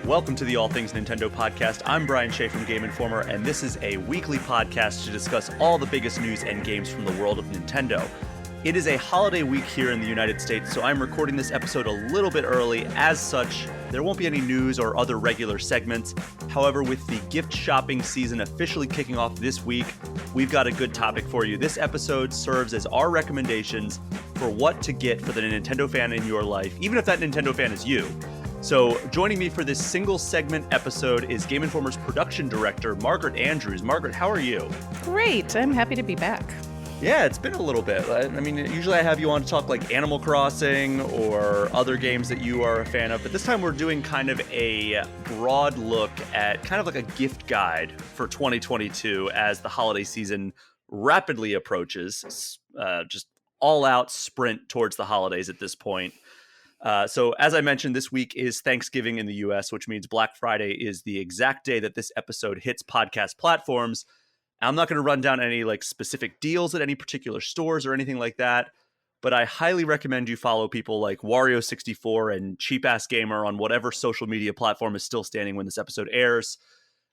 Welcome to the All Things Nintendo podcast. I'm Brian Shea from Game Informer, and this is a weekly podcast to discuss all the biggest news and games from the world of Nintendo. It is a holiday week here in the United States, so I'm recording this episode a little bit early. As such, there won't be any news or other regular segments. However, with the gift shopping season officially kicking off this week, we've got a good topic for you. This episode serves as our recommendations for what to get for the Nintendo fan in your life, even if that Nintendo fan is you. So joining me for this single segment episode is Game Informer's production director, Margaret Andrews. Margaret, how are you? Great. I'm happy to be back. Yeah, it's been a little bit. I mean, usually I have you on to talk like Animal Crossing or other games that you are a fan of, but this time we're doing kind of a broad look at kind of like a gift guide for 2022 as the holiday season rapidly approaches. Just all out sprint towards the holidays at this point. So as I mentioned, this week is Thanksgiving in the US, which means Black Friday is the exact day that this episode hits podcast platforms. I'm not going to run down any like specific deals at any particular stores or anything like that, but I highly recommend you follow people like Wario64 and Cheap Ass Gamer on whatever social media platform is still standing when this episode airs.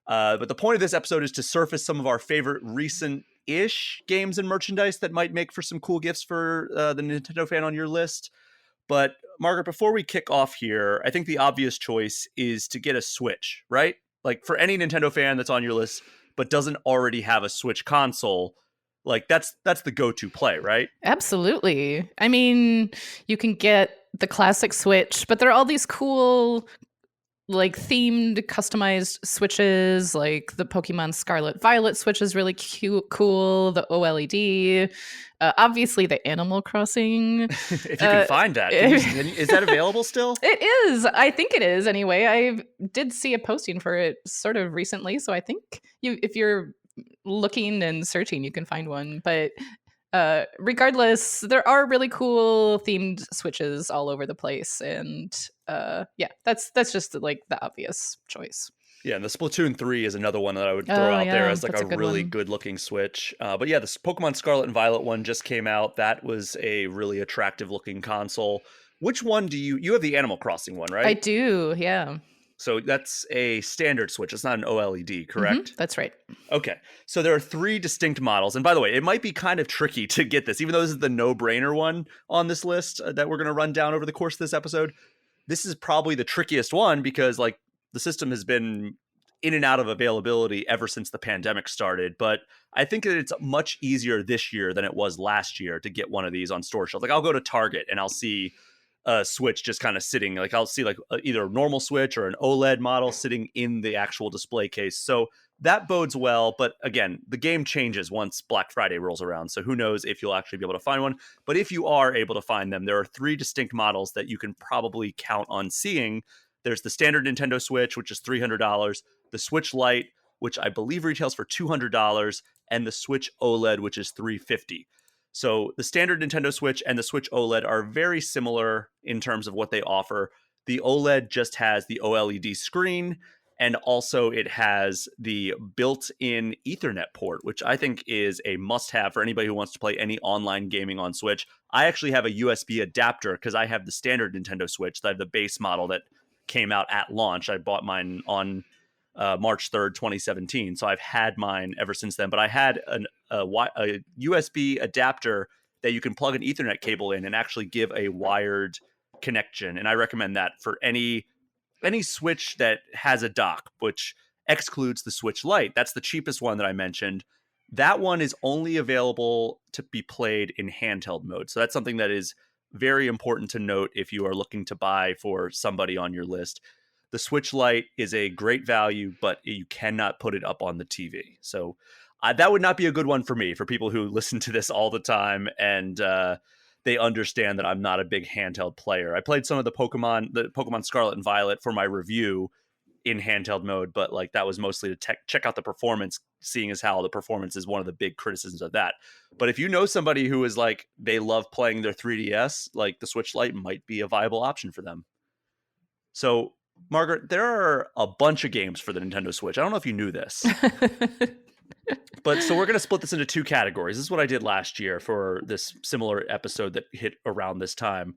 But the point of this episode is to surface some of our favorite recent-ish games and merchandise that might make for some cool gifts for the Nintendo fan on your list. But Margaret, before we kick off here, I think the obvious choice is to get a Switch, right? Like for any Nintendo fan that's on your list but doesn't already have a Switch console, like that's the go-to play, right? Absolutely. I mean, you can get the classic Switch, but there are all these cool like themed customized Switches, like the Pokemon Scarlet Violet Switch is really cute, cool, the OLED, obviously the Animal Crossing. If you can find that. Is that available still? It is. I think it is anyway. I did see a posting for it sort of recently, so I think if you're looking and searching, you can find one. But regardless, there are really cool themed Switches all over the place, and yeah, that's just like the obvious choice. Yeah, and the Splatoon 3 is another one that I would throw out there as like a really good-looking Switch. But yeah, the Pokemon Scarlet and Violet one just came out. That was a really attractive-looking console. Which one do you have the Animal Crossing one, right? I do, yeah. So that's a standard Switch. It's not an OLED, correct? Mm-hmm, that's right. Okay. So there are three distinct models. And by the way, it might be kind of tricky to get this, even though this is the no-brainer one on this list that we're going to run down over the course of this episode. This is probably the trickiest one because like the system has been in and out of availability ever since the pandemic started. But I think that it's much easier this year than it was last year to get one of these on store shelves. Like I'll go to Target and I'll see a Switch just kind of sitting, like I'll see like either a normal Switch or an OLED model sitting in the actual display case. So that bodes well. But again, the game changes once Black Friday rolls around. So who knows if you'll actually be able to find one. But if you are able to find them, there are three distinct models that you can probably count on seeing. There's the standard Nintendo Switch, which is $300, the Switch Lite, which I believe retails for $200, and the Switch OLED, which is $350. So the standard Nintendo Switch and the Switch OLED are very similar in terms of what they offer. The OLED just has the OLED screen, and also it has the built-in Ethernet port, which I think is a must-have for anybody who wants to play any online gaming on Switch. I actually have a USB adapter because I have the standard Nintendo Switch. I have the base model that came out at launch. I bought mine on March 3rd, 2017. So I've had mine ever since then. But I had a USB adapter that you can plug an Ethernet cable in and actually give a wired connection. And I recommend that for any Switch that has a dock, which excludes the Switch Lite. That's the cheapest one that I mentioned. That one is only available to be played in handheld mode. So that's something that is very important to note if you are looking to buy for somebody on your list. The Switch Lite is a great value, but you cannot put it up on the TV. So that would not be a good one for me, for people who listen to this all the time and they understand that I'm not a big handheld player. I played some of the Pokemon Scarlet and Violet for my review in handheld mode, but like that was mostly to check out the performance, seeing as how the performance is one of the big criticisms of that. But if you know somebody who is like, they love playing their 3DS, like the Switch Lite might be a viable option for them. So Margaret, there are a bunch of games for the Nintendo Switch. I don't know if you knew this. But so we're going to split this into two categories. This is what I did last year for this similar episode that hit around this time.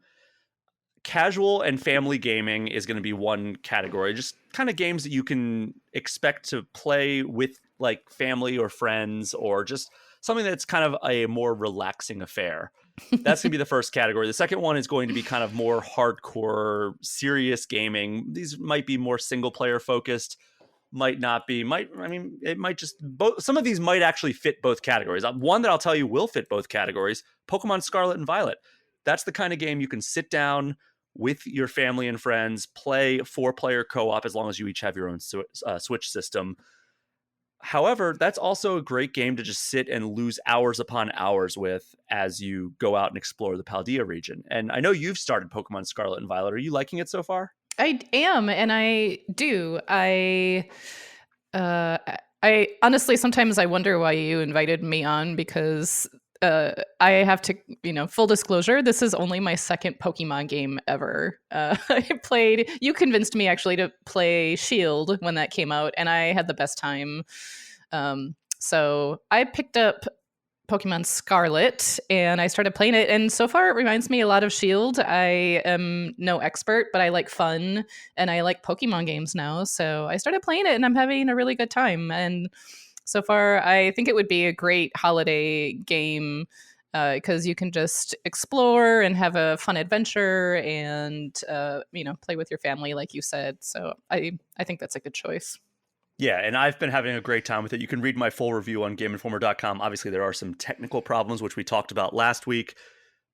casual and family gaming is going to be one category. Just kind of games that you can expect to play with like family or friends, or just something that's kind of a more relaxing affair. That's going to be the first category. The second one is going to be kind of more hardcore, serious gaming. These might be more single player focused, might not be. It might just both. Some of these might actually fit both categories. One that I'll tell you will fit both categories: Pokemon Scarlet and Violet. That's the kind of game you can sit down with your family and friends, play 4-player co-op as long as you each have your own Switch system. However, that's also a great game to just sit and lose hours upon hours with as you go out and explore the Paldea region. And I know you've started Pokemon Scarlet and Violet. Are you liking it so far? I am, and I do. Uh, I honestly sometimes I wonder why you invited me on because I have to, full disclosure, this is only my second Pokemon game ever. I played. You convinced me actually to play Shield when that came out, and I had the best time. So I picked up Pokemon Scarlet and I started playing it. And so far, it reminds me a lot of Shield. I am no expert, but I like fun and I like Pokemon games now. So I started playing it and I'm having a really good time. And so far, I think it would be a great holiday game because you can just explore and have a fun adventure and, play with your family, like you said. So I think that's a good choice. Yeah, and I've been having a great time with it. You can read my full review on GameInformer.com. Obviously, there are some technical problems, which we talked about last week.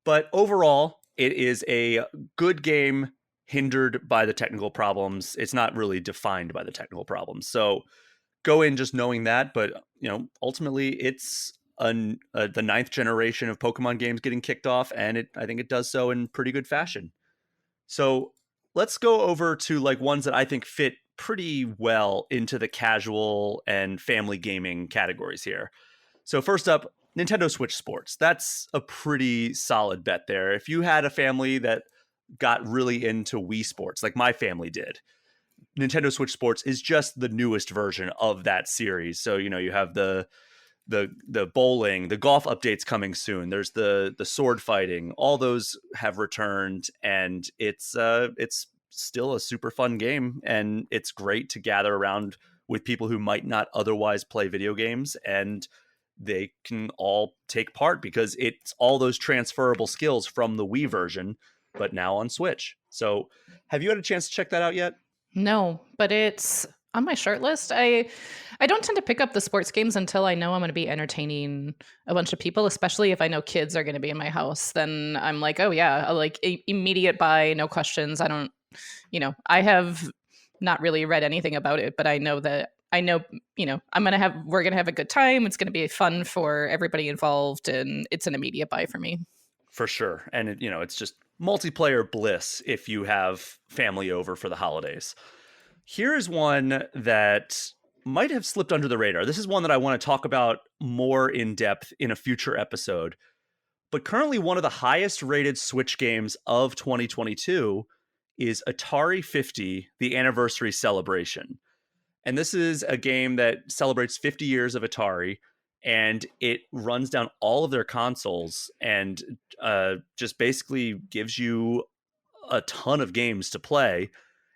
But overall, it is a good game hindered by the technical problems. It's not really defined by the technical problems. So go in just knowing that. But, ultimately, it's the ninth generation of Pokemon games getting kicked off. And I think it does so in pretty good fashion. So let's go over to like ones that I think fit pretty well into the casual and family gaming categories here. So first up, Nintendo Switch Sports. That's a pretty solid bet there. If you had a family that got really into Wii Sports, like my family did, Nintendo Switch Sports is just the newest version of that series. So, you have the bowling, the golf updates coming soon. There's the sword fighting. All those have returned, and it's still a super fun game, and it's great to gather around with people who might not otherwise play video games, and they can all take part because it's all those transferable skills from the Wii version, but now on Switch. So, have you had a chance to check that out yet? No, but it's on my short list. I don't tend to pick up the sports games until I know I'm going to be entertaining a bunch of people, especially if I know kids are going to be in my house. Then I'm like, oh yeah, like immediate buy, no questions. I don't, I have not really read anything about it, but we're going to have a good time. It's going to be fun for everybody involved and it's an immediate buy for me. For sure. And it's just multiplayer bliss if you have family over for the holidays. Here's one that might have slipped under the radar. This is one that I want to talk about more in depth in a future episode. But currently, one of the highest rated Switch games of 2022 is Atari 50, the Anniversary Celebration. And this is a game that celebrates 50 years of Atari, and it runs down all of their consoles and just basically gives you a ton of games to play.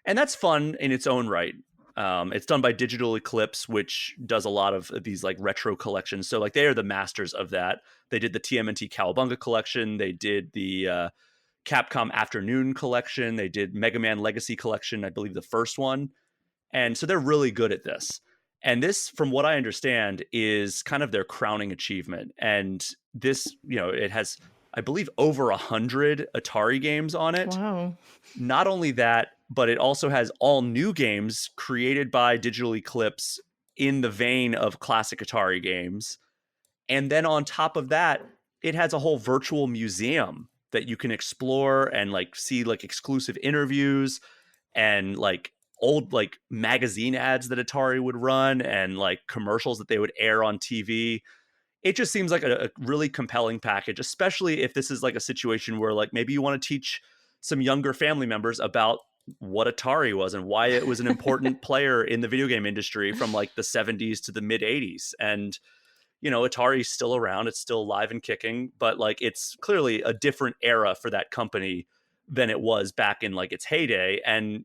And that's fun in its own right. It's done by Digital Eclipse, which does a lot of these like retro collections. So like they are the masters of that. They did the TMNT Cowabunga collection. They did the Capcom Afternoon collection. They did Mega Man Legacy collection, I believe the first one. And so they're really good at this. And this, from what I understand, is kind of their crowning achievement. And this, it has, I believe, over 100 Atari games on it. Wow. Not only that, but it also has all new games created by Digital Eclipse in the vein of classic Atari games. And then on top of that, it has a whole virtual museum that you can explore and like see like exclusive interviews and like old like magazine ads that Atari would run and like commercials that they would air on TV. It just seems like a really compelling package, especially if this is like a situation where like maybe you want to teach some younger family members about what Atari was and why it was an important player in the video game industry from like the 70s to the mid 80s. And Atari's still around, it's still alive and kicking, but like it's clearly a different era for that company than it was back in like its heyday. And,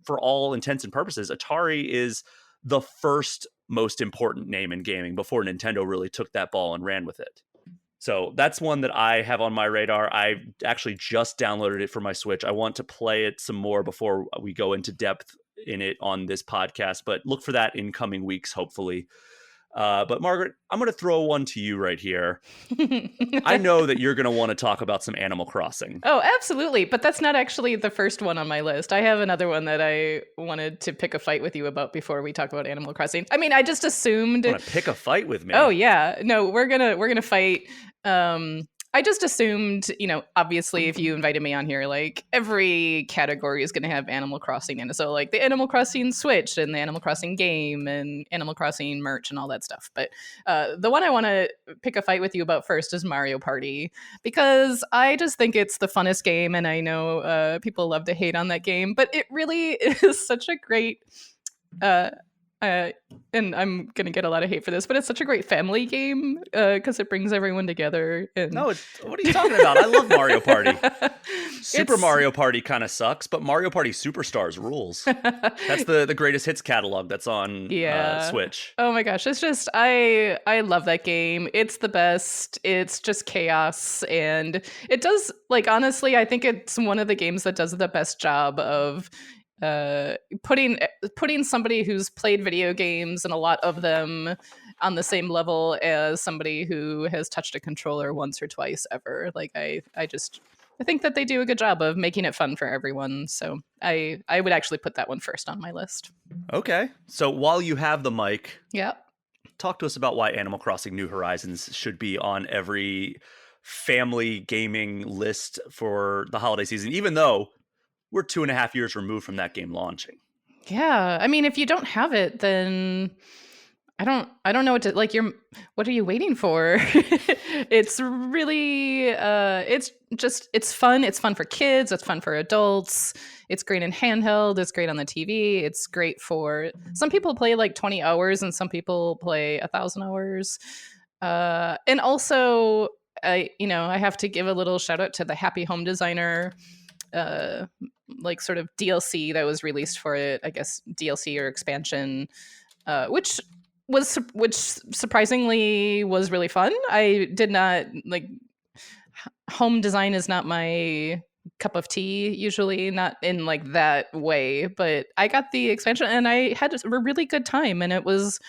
for all intents and purposes, Atari is the first most important name in gaming before Nintendo really took that ball and ran with it. So that's one that I have on my radar. I actually just downloaded it for my Switch. I want to play it some more before we go into depth in it on this podcast, but look for that in coming weeks, hopefully. But Margaret, I'm going to throw one to you right here. I know that you're going to want to talk about some Animal Crossing. Oh, absolutely. But that's not actually the first one on my list. I have another one that I wanted to pick a fight with you about before we talk about Animal Crossing. I mean, I just assumed. You want to pick a fight with me? Oh yeah. No, we're gonna fight. I just assumed, obviously if you invited me on here, like every category is going to have Animal Crossing in it. So like the Animal Crossing Switch and the Animal Crossing game and Animal Crossing merch and all that stuff. But the one I want to pick a fight with you about first is Mario Party, because I just think it's the funnest game. And I know people love to hate on that game, but it really is such a great and I'm gonna get a lot of hate for this, but it's such a great family game because it brings everyone together. And no, what are you talking about? I love Mario Party. Super Mario Party kind of sucks, but Mario Party Superstars rules. That's the greatest hits catalog that's on Switch. Oh my gosh, it's just I love that game. It's the best. It's just chaos, and it does, like, honestly, I think it's one of the games that does the best job of putting somebody who's played video games and a lot of them on the same level as somebody who has touched a controller once or twice ever. Like I think that they do a good job of making it fun for everyone. So I would actually put that one first on my list. Okay. So while you have the mic, talk to us about why Animal Crossing New Horizons should be on every family gaming list for the holiday season, even though we're 2.5 years removed from that game launching. Yeah. I mean, if you don't have it, then I don't know what to, like, what are you waiting for? It's really, it's fun. It's fun for kids. It's fun for adults. It's great in handheld. It's great on the TV. It's great for, some people play like 20 hours and some people play 1,000 hours. And also, I have to give a little shout out to the Happy Home Designer like sort of DLC that was released for it, I guess DLC or expansion, which surprisingly was really fun. I did not like, home design is not my cup of tea usually, not in like that way, but I got the expansion and I had a really good time, and it was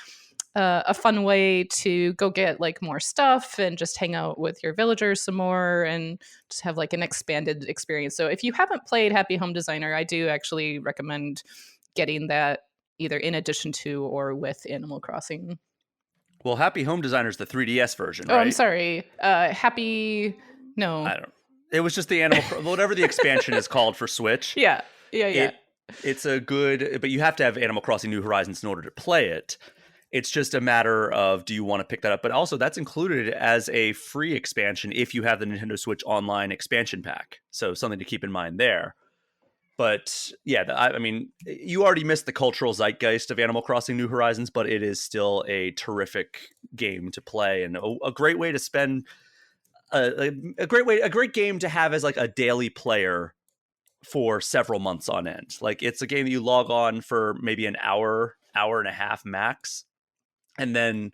a fun way to go get like more stuff and just hang out with your villagers some more and just have like an expanded experience. So if you haven't played Happy Home Designer, I do actually recommend getting that either in addition to or with Animal Crossing. Well, Happy Home Designer is the 3DS version, right? Oh, I'm sorry. No. I don't. It was just the whatever the expansion is called for Switch. Yeah. It's a good, but you have to have Animal Crossing New Horizons in order to play it. It's just a matter of, do you want to pick that up? But also that's included as a free expansion if you have the Nintendo Switch Online expansion pack. So something to keep in mind there. But yeah, I mean, you already missed the cultural zeitgeist of Animal Crossing New Horizons, but it is still a terrific game to play and a great way to spend a great game to have as like a daily player for several months on end. Like, it's a game that you log on for maybe an hour and a half max, and then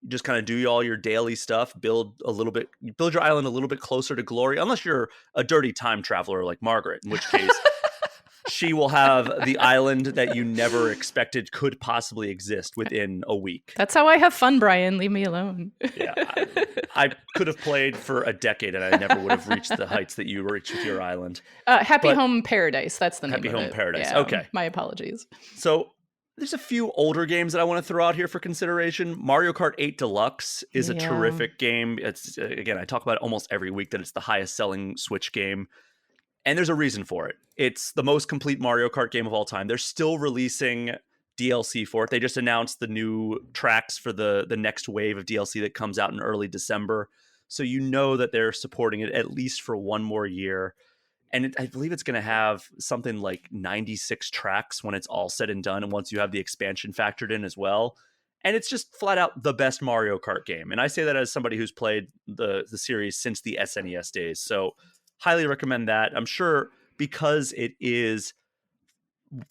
just kind of do all your daily stuff, build your island a little bit closer to glory, unless you're a dirty time traveler like Margaret, in which case she will have the island that you never expected could possibly exist within a week. That's how I have fun, Brian. Leave me alone. Yeah, I could have played for a decade and I never would have reached the heights that you reached with your island. Happy Home Paradise. That's the name of it. Happy Home Paradise. Yeah, okay. My apologies. So there's a few older games that I want to throw out here for consideration. Mario Kart 8 Deluxe is a terrific game. It's, again, I talk about it almost every week that it's the highest selling Switch game. And there's a reason for it. It's the most complete Mario Kart game of all time. They're still releasing DLC for it. They just announced the new tracks for the next wave of DLC that comes out in early December. So you know that they're supporting it at least for one more year. And I believe it's going to have something like 96 tracks when it's all said and done. And once you have the expansion factored in as well. And it's just flat out the best Mario Kart game. And I say that as somebody who's played the series since the SNES days. So highly recommend that. I'm sure because it is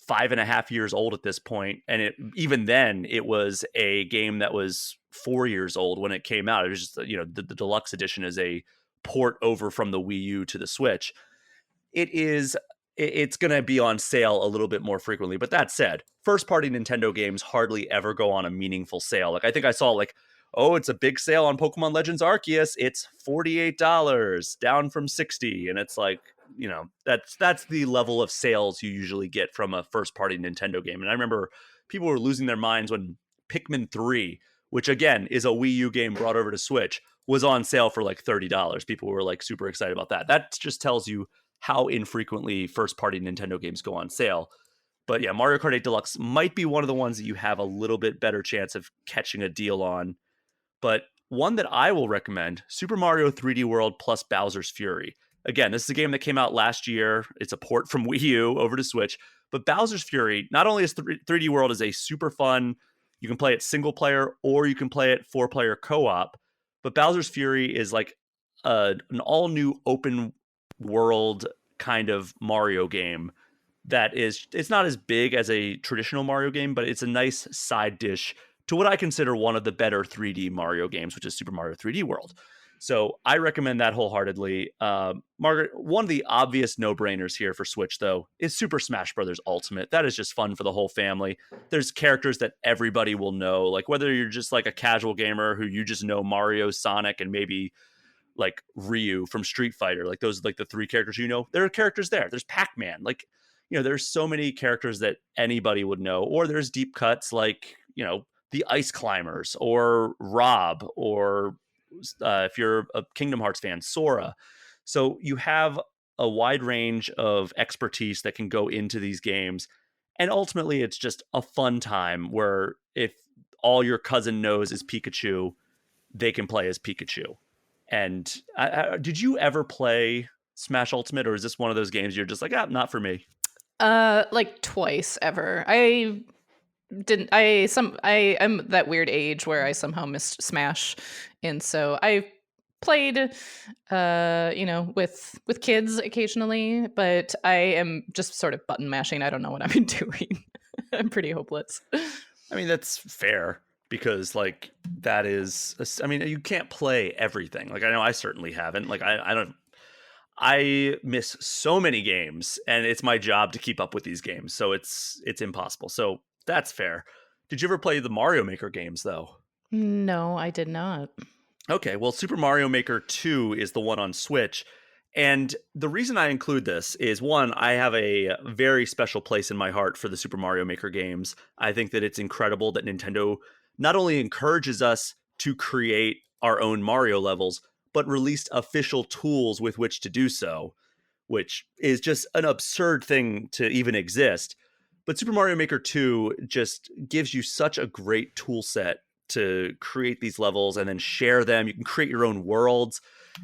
5.5 years old at this point, and even then it was a game that was 4 years old when it came out. It was just the deluxe edition is a port over from the Wii U to the Switch. It's going to be on sale a little bit more frequently. But that said, first party Nintendo games hardly ever go on a meaningful sale. Like I think I saw like, oh, it's a big sale on Pokemon Legends Arceus. It's $48 down from 60. And it's like, that's the level of sales you usually get from a first party Nintendo game. And I remember people were losing their minds when Pikmin 3, which again is a Wii U game brought over to Switch, was on sale for like $30. People were like super excited about that. That just tells you how infrequently first party Nintendo games go on sale. But yeah, Mario Kart 8 Deluxe might be one of the ones that you have a little bit better chance of catching a deal on. But one that I will recommend, Super Mario 3D World plus Bowser's Fury. Again, this is a game that came out last year. It's a port from Wii U over to Switch. But Bowser's Fury, not only is 3D World is a super fun, you can play it single player or you can play it 4-player co-op. But Bowser's Fury is like an all new open world kind of Mario game that it's not as big as a traditional Mario game, but it's a nice side dish to what I consider one of the better 3D Mario games, which is Super Mario 3D World. So I recommend that wholeheartedly. Margaret, one of the obvious no-brainers here for Switch, though, is Super Smash Bros. Ultimate. That is just fun for the whole family. There's characters that everybody will know, like whether you're just like a casual gamer who you just know Mario, Sonic, and maybe like Ryu from Street Fighter, like those, like the three characters, there are characters there. There's Pac-Man, like, there's so many characters that anybody would know. Or there's deep cuts like, the Ice Climbers or Rob, or if you're a Kingdom Hearts fan, Sora. So you have a wide range of expertise that can go into these games. And ultimately, it's just a fun time where if all your cousin knows is Pikachu, they can play as Pikachu. And did you ever play Smash Ultimate, or is this one of those games you're just like, not for me? Like twice ever. I'm that weird age where I somehow missed Smash, and so I played with kids occasionally, but I am just sort of button mashing. I don't know what I'm doing. I'm pretty hopeless. I mean, that's fair, because like that is, I mean, you can't play everything. Like I know I certainly haven't. Like I miss so many games, and it's my job to keep up with these games, so it's impossible. So that's fair. Did you ever play the Mario Maker games though? No, I did not. Okay, well, Super Mario Maker 2 is the one on Switch. And the reason I include this is, one, I have a very special place in my heart for the Super Mario Maker games. I think that it's incredible that Nintendo not only encourages us to create our own Mario levels, but released official tools with which to do so, which is just an absurd thing to even exist. But Super Mario Maker 2 just gives you such a great tool set to create these levels and then share them. You can create your own worlds.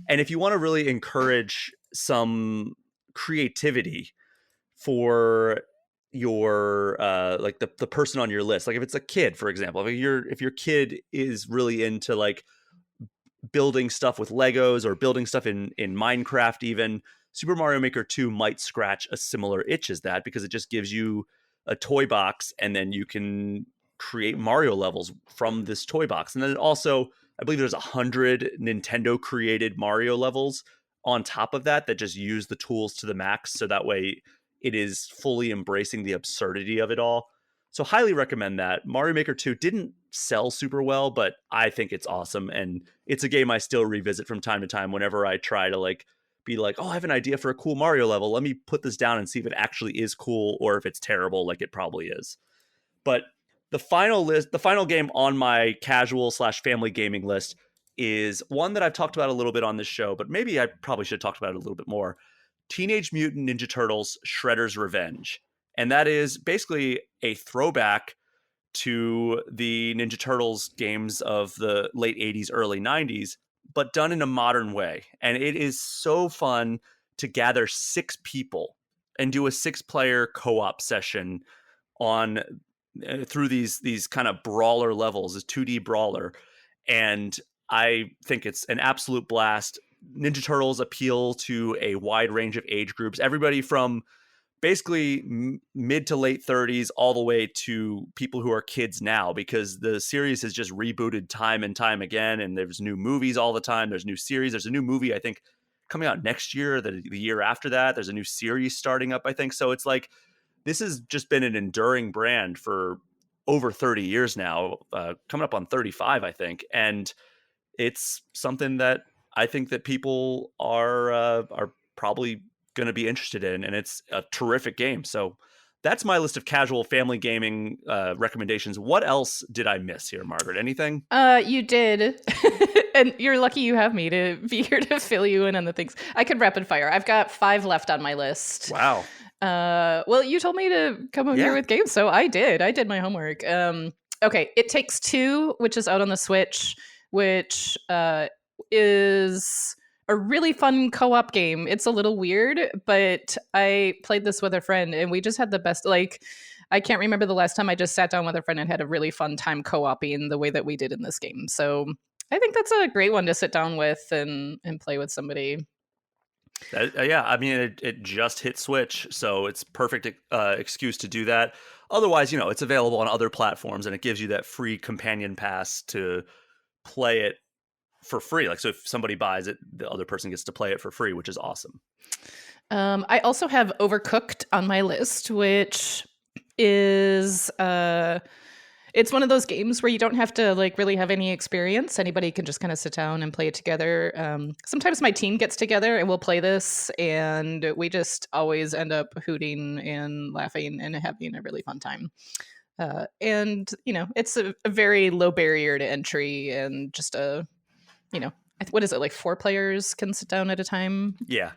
And if you want to really encourage some creativity for your like the person on your list, like if it's a kid, for example, if your kid is really into like building stuff with Legos or building stuff in Minecraft, even Super Mario Maker 2 might scratch a similar itch as that, because it just gives you a toy box and then you can create Mario levels from this toy box. And then also, I believe there's 100 Nintendo created Mario levels on top of that just use the tools to the max. So that way it is fully embracing the absurdity of it all. So highly recommend that. Mario Maker 2 didn't sell super well, but I think it's awesome. And it's a game I still revisit from time to time whenever I try to like be like, oh, I have an idea for a cool Mario level. Let me put this down and see if it actually is cool or if it's terrible, like it probably is. But the final game on my casual / family gaming list is one that I've talked about a little bit on this show, but maybe I probably should have talked about it a little bit more. Teenage Mutant Ninja Turtles Shredder's Revenge. And that is basically a throwback to the Ninja Turtles games of the late 80s, early 90s, but done in a modern way. And it is so fun to gather 6 people and do a 6-player co-op session on through these kind of brawler levels, this 2D brawler. And I think it's an absolute blast. Ninja Turtles appeal to a wide range of age groups, everybody from basically mid to late 30s all the way to people who are kids now, because the series has just rebooted time and time again, and there's new movies all the time. There's new series. There's a new movie, I think, coming out next year, the year after that. There's a new series starting up, I think. So it's like this has just been an enduring brand for over 30 years now, coming up on 35, I think. And it's something that I think that people are probably going to be interested in, and it's a terrific game. So that's my list of casual family gaming recommendations. What else did I miss here, Margaret? Anything? You did. And you're lucky you have me to be here to fill you in on the things. I could rapid fire. I've got 5 left on my list. Wow. Well, you told me to come over here with games, so I did. I did my homework. Okay, It Takes Two, which is out on the Switch, which is a really fun co-op game. It's a little weird, but I played this with a friend, and we just had the best. Like, I can't remember the last time I just sat down with a friend and had a really fun time co-oping the way that we did in this game. So I think that's a great one to sit down with and play with somebody. Yeah, I mean, it just hit Switch, so it's perfect excuse to do that. Otherwise, it's available on other platforms, and it gives you that free companion pass to play it for free. Like, so if somebody buys it, the other person gets to play it for free, which is awesome. I also have Overcooked on my list, which is it's one of those games where you don't have to like really have any experience. Anybody can just kind of sit down and play it together. Sometimes my team gets together and we'll play this, and we just always end up hooting and laughing and having a really fun time. And it's a very low barrier to entry, and just what is it, like 4 players can sit down at a time? Yeah.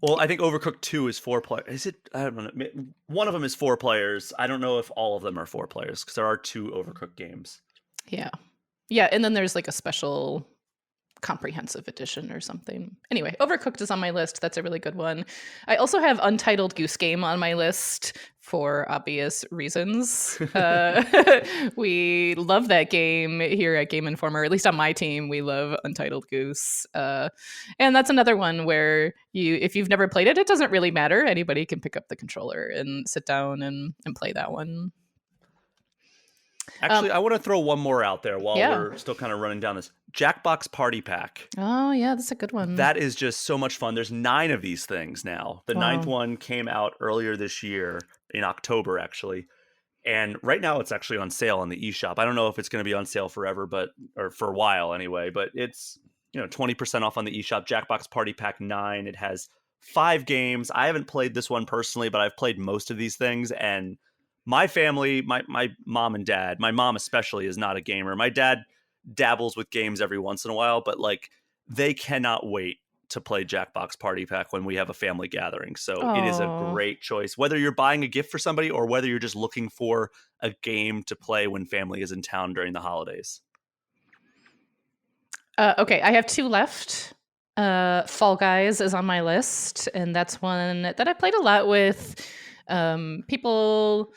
Well, I think Overcooked 2 is 4 players. Is it? I don't know. One of them is 4 players. I don't know if all of them are 4 players, because there are 2 Overcooked games. Yeah. Yeah, and then there's like a special comprehensive edition or something. Anyway, Overcooked is on my list. That's a really good one. I also have Untitled Goose Game on my list for obvious reasons. We love that game here at Game Informer. At least on my team, we love Untitled Goose. And that's another one where if you've never played it, it doesn't really matter. Anybody can pick up the controller and sit down and play that one. Actually, I want to throw one more out there while we're still kind of running down this. Jackbox Party Pack. Oh, yeah, that's a good one. That is just so much fun. There's 9 of these things now. The 9th one came out earlier this year, in October, actually. And right now it's actually on sale on the eShop. I don't know if it's going to be on sale forever, or for a while anyway, but it's 20% off on the eShop. Jackbox Party Pack 9. It has 5 games. I haven't played this one personally, but I've played most of these things, and my family, my mom and dad, my mom especially, is not a gamer. My dad dabbles with games every once in a while, but like they cannot wait to play Jackbox Party Pack when we have a family gathering. So It is a great choice, whether you're buying a gift for somebody or whether you're just looking for a game to play when family is in town during the holidays. Okay, I have 2 left. Fall Guys is on my list, and that's one that I played a lot with people.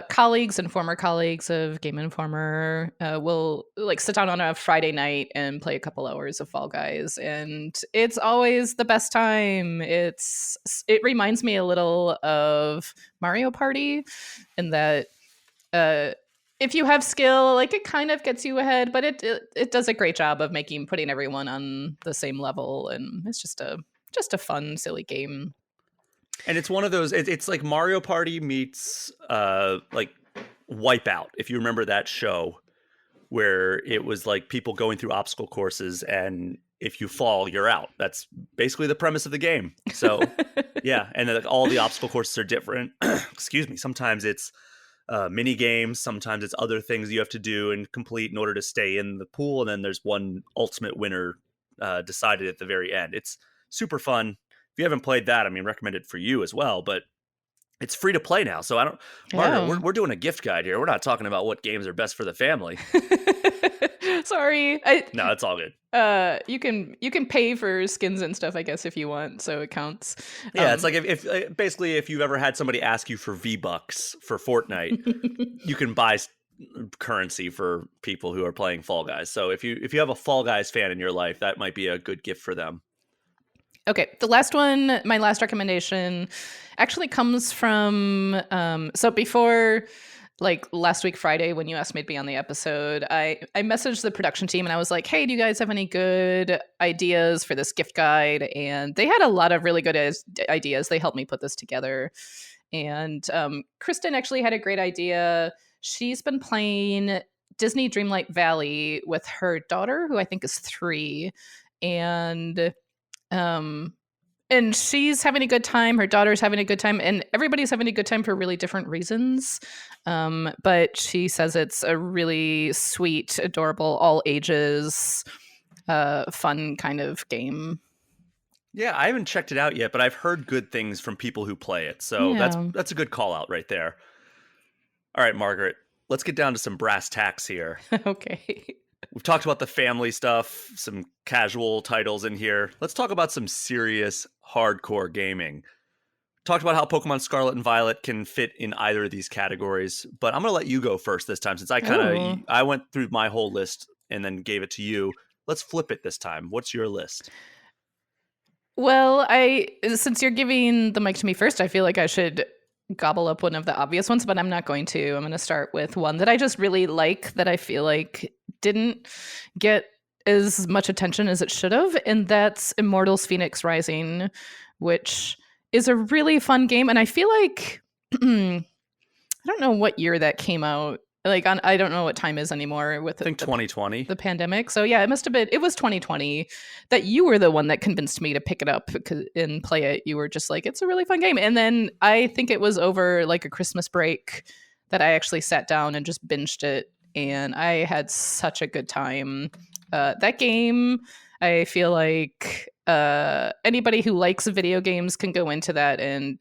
Colleagues and former colleagues of Game Informer will like sit down on a Friday night and play a couple hours of Fall Guys, and it's always the best time. It reminds me a little of Mario Party in that if you have skill, like it kind of gets you ahead, but it does a great job of putting everyone on the same level, and it's just a fun, silly game. And it's one of those, it's like Mario Party meets like Wipeout, if you remember that show, where it was like people going through obstacle courses, and if you fall, you're out. That's basically the premise of the game. So yeah, and like all the obstacle courses are different. Excuse me. Sometimes it's mini games, sometimes it's other things you have to do and complete in order to stay in the pool, and then there's one ultimate winner decided at the very end. It's super fun. If you haven't played that, I mean, recommend it for you as well, but it's free to play now. So Margaret, we're doing a gift guide here. We're not talking about what games are best for the family. Sorry. No, it's all good. You can pay for skins and stuff, I guess, if you want, so it counts. Yeah, it's like if basically if you've ever had somebody ask you for V-Bucks for Fortnite, you can buy currency for people who are playing Fall Guys. So if you have a Fall Guys fan in your life, that might be a good gift for them. Okay, the last one, my last recommendation, actually comes from so before like last week Friday when you asked me to be on the episode, I messaged the production team and I was like, "Hey, do you guys have any good ideas for this gift guide?" And they had a lot of really good ideas. They helped me put this together. And Kristen actually had a great idea. She's been playing Disney Dreamlight Valley with her daughter, who I think is 3, and um and she's having a good time, her daughter's having a good time, and everybody's having a good time for really different reasons. But she says it's a really sweet, adorable, all ages, fun kind of game. Yeah, I haven't checked it out yet, but I've heard good things from people who play it. So Yeah. that's a good call out right there. All right, Margaret, let's get down to some brass tacks here. Okay. We've talked about the family stuff, some casual titles in here. Let's talk about some serious, hardcore gaming. Talked about how Pokemon Scarlet and Violet can fit in either of these categories, but I'm going to let you go first this time since Oh. I went through my whole list and then gave it to you. Let's flip it this time. What's your list? Well, I since you're giving the mic to me first, I feel like I should gobble up one of the obvious ones, but I'm not going to. I'm going to start with one that I just really like that I feel like didn't get as much attention as it should have, and that's Immortals Phoenix Rising, which is a really fun game, and I feel like I don't know what year that came out. Like on, I don't know what time is anymore with I think 2020. the pandemic. So yeah, it must have been. It was 2020 that you were the one that convinced me to pick it up and play it. You were just like, it's a really fun game. And then I think it was over like a Christmas break that I actually sat down and just binged it, and I had such a good time. That game, I feel like anybody who likes video games can go into that and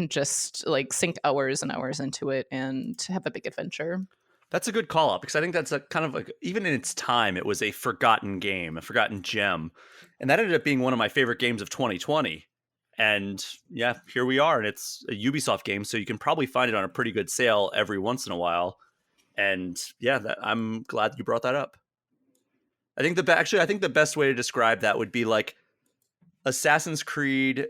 just like sink hours and hours into it and have a big adventure. That's a good call out because I think that's a kind of like, even in its time, it was a forgotten game, a forgotten gem. And that ended up being one of my favorite games of 2020. And yeah, here we are. And it's a Ubisoft game, so you can probably find it on a pretty good sale every once in a while. And yeah, I'm glad you brought that up. I think I think the best way to describe that would be like Assassin's Creed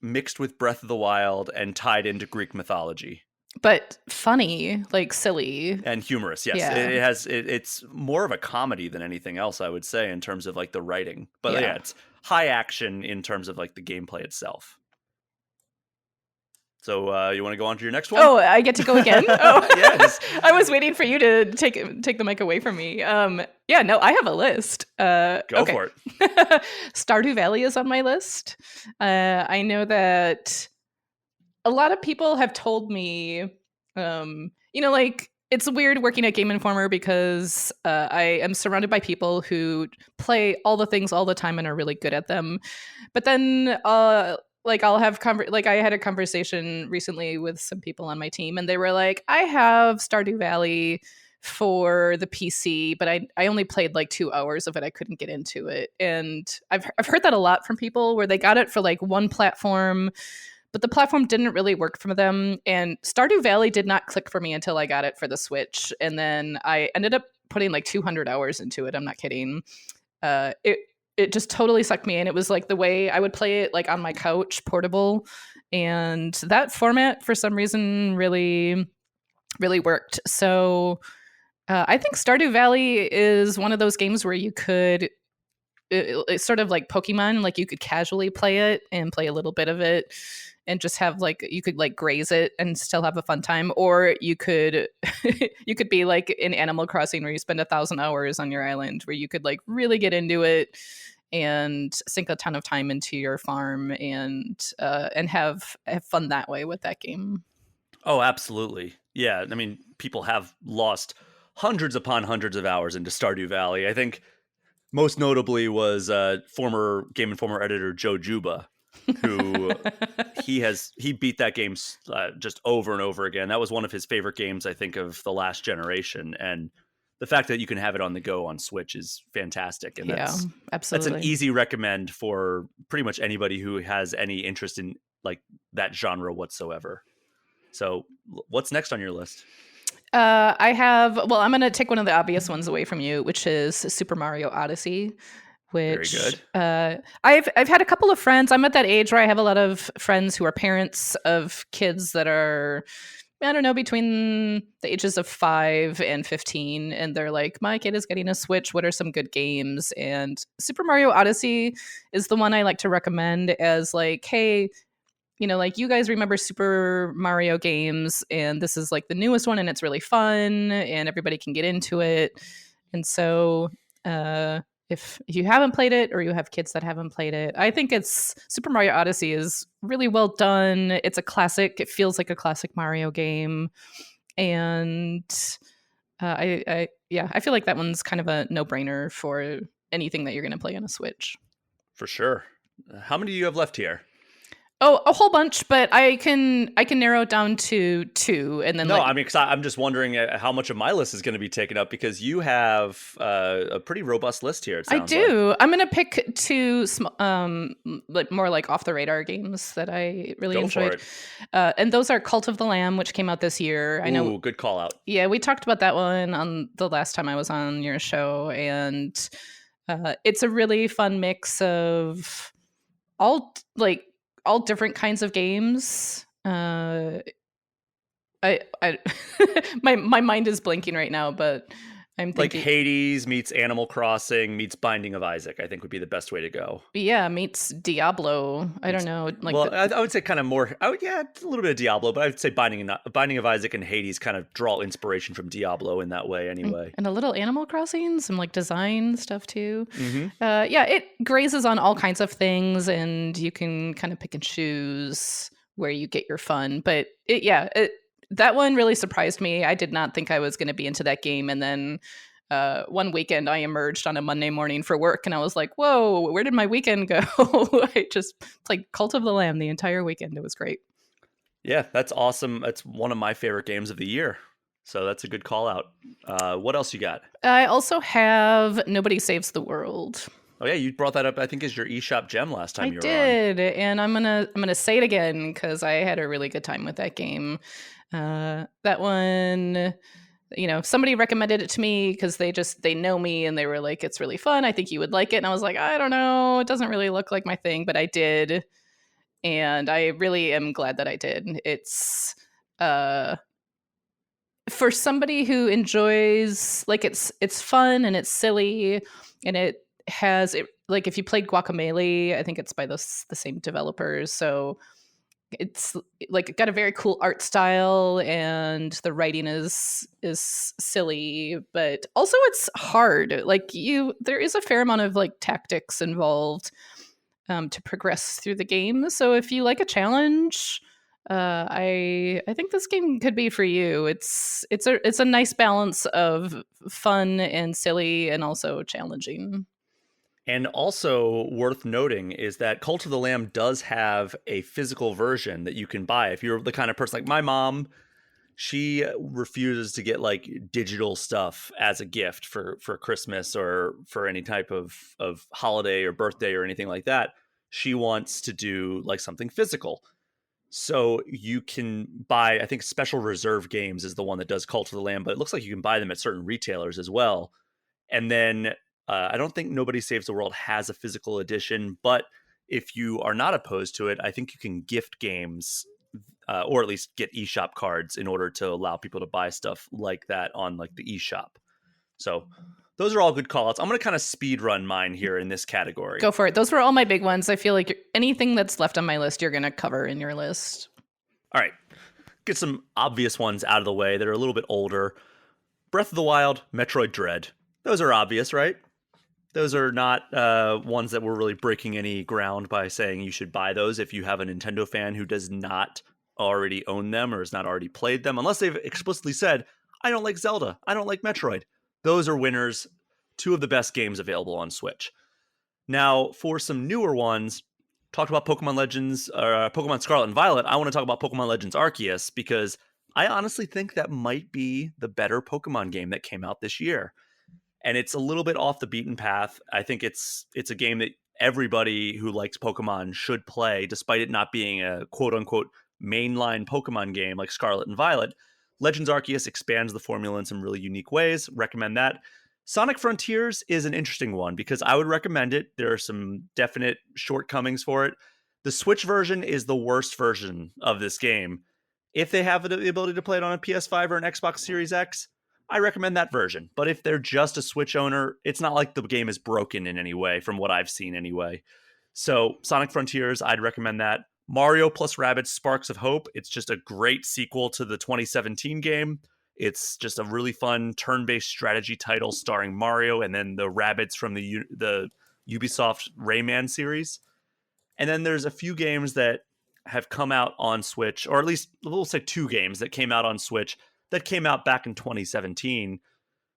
mixed with Breath of the Wild and tied into Greek mythology. But funny, like silly. And humorous. Yes, Yeah. it's more of a comedy than anything else, I would say, in terms of like the writing. But Yeah. yeah, it's high action in terms of like the gameplay itself. So you want to go on to your next one? Oh, I get to go again. Oh, Yes. I was waiting for you to take the mic away from me. Yeah, no, I have a list. Go for it. Stardew Valley is on my list. I know that a lot of people have told me, like it's weird working at Game Informer because I am surrounded by people who play all the things all the time and are really good at them. But then, like I'll have like I had a conversation recently with some people on my team, and they were like, "I have Stardew Valley for the PC, but I only played like 2 hours of it. I couldn't get into it." And I've heard that a lot from people where they got it for like one platform, but the platform didn't really work for them. And Stardew Valley did not click for me until I got it for the Switch. And then I ended up putting like 200 hours into it. I'm not kidding. It just totally sucked me in. It was like the way I would play it like on my couch, portable. And that format for some reason really, really worked. So I think Stardew Valley is one of those games where you could it's sort of like Pokemon, like you could casually play it and play a little bit of it and just have like you could like graze it and still have a fun time, or you could you could be like in Animal Crossing where you spend 1,000 hours on your island where you could like really get into it and sink a ton of time into your farm and have fun that way with that game. Oh, absolutely. Yeah, I mean, people have lost hundreds upon hundreds of hours into Stardew Valley. I think most notably was former Game Informer editor Joe Juba, who he beat that game just over and over again. That was one of his favorite games, I think, of the last generation. And the fact that you can have it on the go on Switch is fantastic. And that's absolutely. an easy recommend for pretty much anybody who has any interest in like that genre whatsoever. So what's next on your list? I'm going to take one of the obvious ones away from you, which is Super Mario Odyssey, Very which good. I've had a couple of friends. I'm at that age where I have a lot of friends who are parents of kids that are, I don't know, between the ages of 5 and 15. And they're like, my kid is getting a Switch. What are some good games? And Super Mario Odyssey is the one I like to recommend as like, hey, like you guys remember Super Mario games, and this is like the newest one, and it's really fun, and everybody can get into it. And so, uh, if you haven't played it or you have kids that haven't played it, I think it's Super Mario Odyssey is really well done. It's a classic. It feels like a classic Mario game, and I feel like that one's kind of a no brainer for anything that you're going to play on a Switch. For sure. How many do you have left here? Oh, a whole bunch, but I can narrow it down to two, and then No, let I mean, 'cause I'm just wondering how much of my list is going to be taken up because you have a pretty robust list here. It I sounds like. do. I'm gonna pick two, like more like off the radar games that I really Go for enjoyed, it. and those are Cult of the Lamb, which came out this year. I know. Ooh, good call out. Yeah, we talked about that one on the last time I was on your show, and it's a really fun mix of all like all different kinds of games. I my mind is blanking right now, but I'm Like thinking, Hades meets Animal Crossing meets Binding of Isaac, I think would be the best way to go. yeah, meets Diablo. I don't Meets, know, like well, I would say kind of more. Yeah, it's a little bit of Diablo, but I'd say Binding of Isaac and Hades kind of draw inspiration from Diablo in that way, anyway. and a little Animal Crossing, some like design stuff too. Mm-hmm. Yeah, it grazes on all kinds of things, and you can kind of pick and choose where you get your fun. But that one really surprised me. I did not think I was going to be into that game, and then one weekend I emerged on a Monday morning for work, and I was like, "Whoa, where did my weekend go?" I just played Cult of the Lamb the entire weekend. It was great. Yeah, that's awesome. That's one of my favorite games of the year. So that's a good call out. What else you got? I also have Nobody Saves the World. Oh yeah, you brought that up. I think as your eShop gem last I time you were on. did, and I'm gonna say it again because I had a really good time with that game. That one, somebody recommended it to me because they know me and they were like, "It's really fun. I think you would like it." And I was like, "I don't know. It doesn't really look like my thing," but I did, and I really am glad that I did. It's uh for somebody who enjoys, like, it's fun and it's silly, and it has it like if you played Guacamelee, I think it's by the same developers, so it's like got a very cool art style, and the writing is silly, but also it's hard. Like, there is a fair amount of like tactics involved to progress through the game. So if you like a challenge, I think this game could be for you. It's a nice balance of fun and silly, and also challenging. And also worth noting is that Cult of the Lamb does have a physical version that you can buy. If you're the kind of person like my mom, she refuses to get like digital stuff as a gift for Christmas or for any type of holiday or birthday or anything like that. She wants to do like something physical. So you can buy, I think Special Reserve Games is the one that does Cult of the Lamb, but it looks like you can buy them at certain retailers as well. And then I don't think Nobody Saves the World has a physical edition, but if you are not opposed to it, I think you can gift games or at least get eShop cards in order to allow people to buy stuff like that on like the eShop. So those are all good call outs. I'm going to kind of speed run mine here in this category. Go for it. Those were all my big ones. I feel like anything that's left on my list, you're going to cover in your list. All right. Get some obvious ones out of the way that are a little bit older. Breath of the Wild, Metroid Dread. Those are obvious, right? Those are not ones that we're really breaking any ground by saying you should buy those if you have a Nintendo fan who does not already own them or has not already played them, unless they've explicitly said, I don't like Zelda, I don't like Metroid. Those are winners, two of the best games available on Switch. Now, for some newer ones, talked about Pokemon Legends, Pokemon Scarlet and Violet. I want to talk about Pokemon Legends Arceus because I honestly think that might be the better Pokemon game that came out this year. And it's a little bit off the beaten path. I think it's a game that everybody who likes Pokemon should play, despite it not being a quote unquote mainline Pokemon game like Scarlet and Violet. Legends Arceus expands the formula in some really unique ways. Recommend that. Sonic Frontiers is an interesting one because I would recommend it. There are some definite shortcomings for it. The Switch version is the worst version of this game. If they have the ability to play it on a PS5 or an Xbox Series X, I recommend that version. But if they're just a Switch owner, it's not like the game is broken in any way, from what I've seen anyway. So, Sonic Frontiers, I'd recommend that. Mario plus Rabbids Sparks of Hope, it's just a great sequel to the 2017 game. It's just a really fun turn-based strategy title starring Mario and then the Rabbids from the Ubisoft Rayman series. And then there's a few games that have come out on Switch, or at least we'll say two games that came out on Switch that came out back in 2017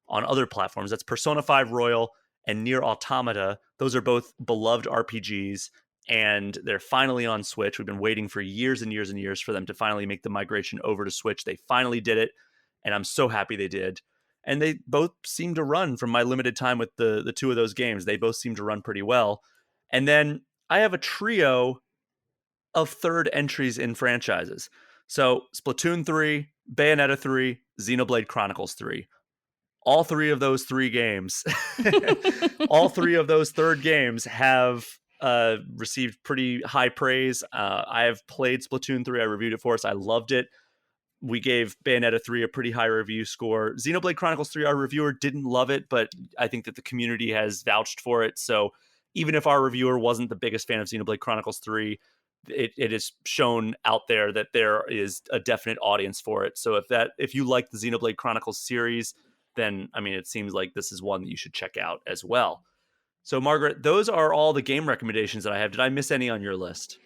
on other platforms. That's Persona 5 Royal and Nier Automata. Those are both beloved RPGs, and they're finally on Switch. We've been waiting for years and years and years for them to finally make the migration over to Switch. They finally did it, and I'm so happy they did. And they both seem to run, from my limited time with the two of those games, they both seem to run pretty well. And then I have a trio of third entries in franchises. So Splatoon 3, Bayonetta 3, Xenoblade Chronicles 3. All three of those three games, all three of those third games have received pretty high praise. I have played Splatoon 3. I reviewed it for us. I loved it. We gave Bayonetta 3 a pretty high review score. Xenoblade Chronicles 3, our reviewer didn't love it, but I think that the community has vouched for it. So even if our reviewer wasn't the biggest fan of Xenoblade Chronicles 3, it is shown out there that there is a definite audience for it. So if you like the Xenoblade Chronicles series, then I mean, it seems like this is one that you should check out as well. So Margaret, those are all the game recommendations that I have. Did I miss any on your list?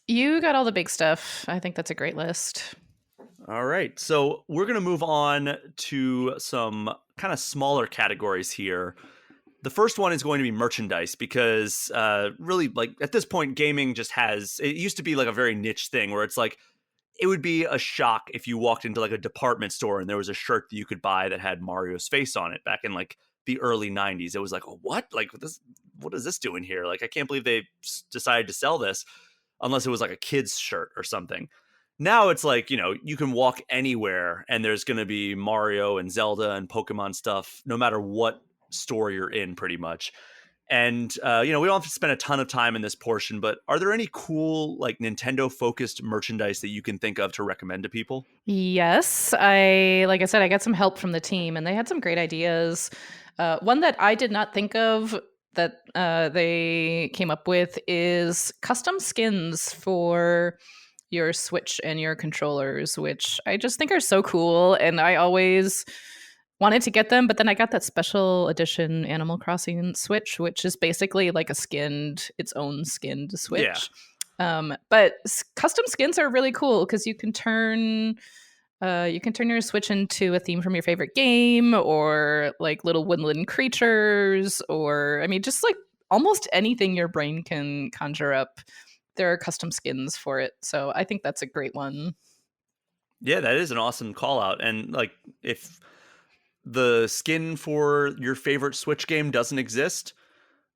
You got all the big stuff. I think that's a great list. All right. So we're going to move on to some kind of smaller categories here. The first one is going to be merchandise because really, like, at this point, gaming just has, it used to be like a very niche thing where it's like, it would be a shock if you walked into like a department store and there was a shirt that you could buy that had Mario's face on it back in like the early 90s. It was like, oh, what? Like, what is this doing here? Like, I can't believe they decided to sell this unless it was like a kid's shirt or something. Now it's like, you can walk anywhere and there's going to be Mario and Zelda and Pokemon stuff, no matter what store you're in, pretty much. And, we don't have to spend a ton of time in this portion, but are there any cool, like, Nintendo-focused merchandise that you can think of to recommend to people? Yes, like I said, I got some help from the team, and they had some great ideas. One that I did not think of that they came up with is custom skins for your Switch and your controllers, which I just think are so cool. And I always wanted to get them, but then I got that special edition Animal Crossing Switch, which is basically like its own skinned Yeah. Switch. But custom skins are really cool because you can turn your Switch into a theme from your favorite game, or like little woodland creatures, or I mean, just like almost anything your brain can conjure up. There are custom skins for it, so I think that's a great one. Yeah, that is an awesome call out. And, like, if the skin for your favorite Switch game doesn't exist,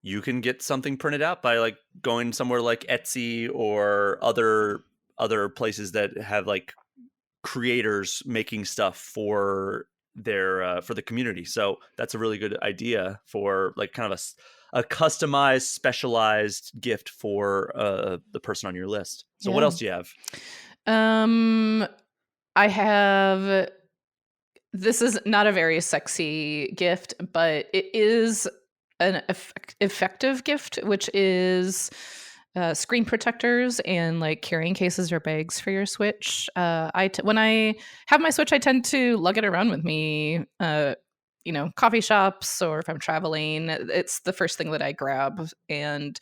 you can get something printed out by like going somewhere like Etsy or other places that have like creators making stuff for the community. So that's a really good idea for like kind of a customized, specialized gift for the person on your list. So what Yeah. else do you have? Um, I have. This is not a very sexy gift, but it is an effective gift, which is screen protectors and like carrying cases or bags for your Switch. When I have my Switch, I tend to lug it around with me. Coffee shops, or if I'm traveling, it's the first thing that I grab. And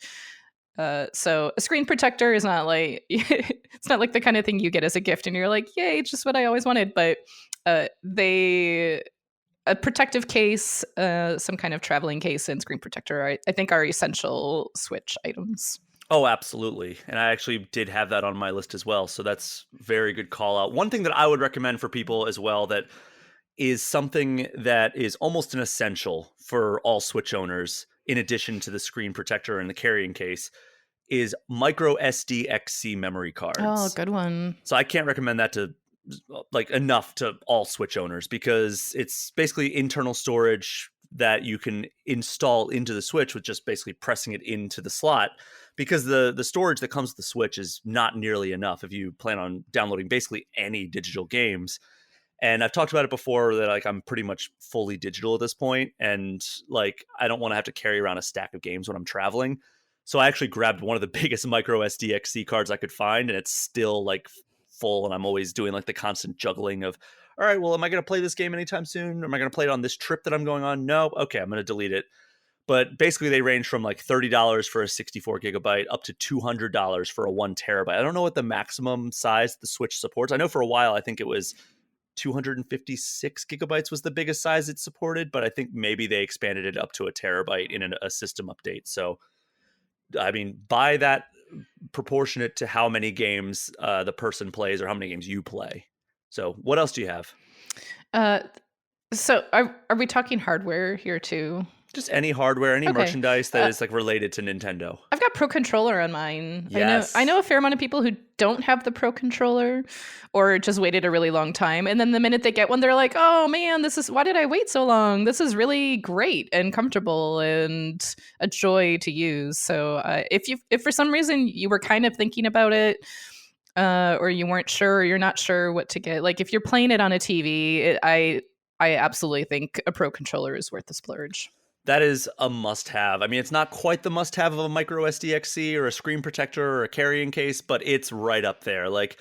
so a screen protector is not like it's not like the kind of thing you get as a gift and you're like, yay, it's just what I always wanted. But they a protective case, some kind of traveling case, and screen protector, I think are essential Switch items. Oh, absolutely. And I actually did have that on my list as well. So that's very good call out. One thing that I would recommend for people as well that is something that is almost an essential for all Switch owners, in addition to the screen protector and the carrying case, is micro SD XC memory cards. Oh, good one. So I can't recommend that to like enough to all Switch owners because it's basically internal storage that you can install into the Switch with just basically pressing it into the slot, because the storage that comes with the Switch is not nearly enough if you plan on downloading basically any digital games. And I've talked about it before that like I'm pretty much fully digital at this point, and like I don't want to have to carry around a stack of games when I'm traveling. So I actually grabbed one of the biggest micro SDXC cards I could find, and it's still like full. And I'm always doing like the constant juggling of, all right, well, am I going to play this game anytime soon? Am I going to play it on this trip that I'm going on? No, okay, I'm going to delete it. But basically, they range from like $30 for a 64 gigabyte up to $200 for a 1 terabyte. I don't know what the maximum size the Switch supports. I know for a while, I think it was 256 gigabytes was the biggest size it supported, but I think maybe they expanded it up to a terabyte in a system update. So, I mean, buy that proportionate to how many games the person plays or how many games you play. So, what else do you have? Uh, so are we talking hardware here too? Just any hardware, any Okay. merchandise that Uh, is like related to Nintendo. I've got Pro Controller on mine. I know Yes. a fair amount of people who don't have the Pro Controller or just waited a really long time. And then the minute they get one, they're like, "Oh man, why did I wait so long? This is really great and comfortable and a joy to use." So, if for some reason you were kind of thinking about it, or you weren't sure, or you're not sure what to get, like if you're playing it on a TV, I absolutely think a Pro Controller is worth the splurge. That is a must have. I mean, it's not quite the must have of a micro SDXC or a screen protector or a carrying case, but it's right up there. Like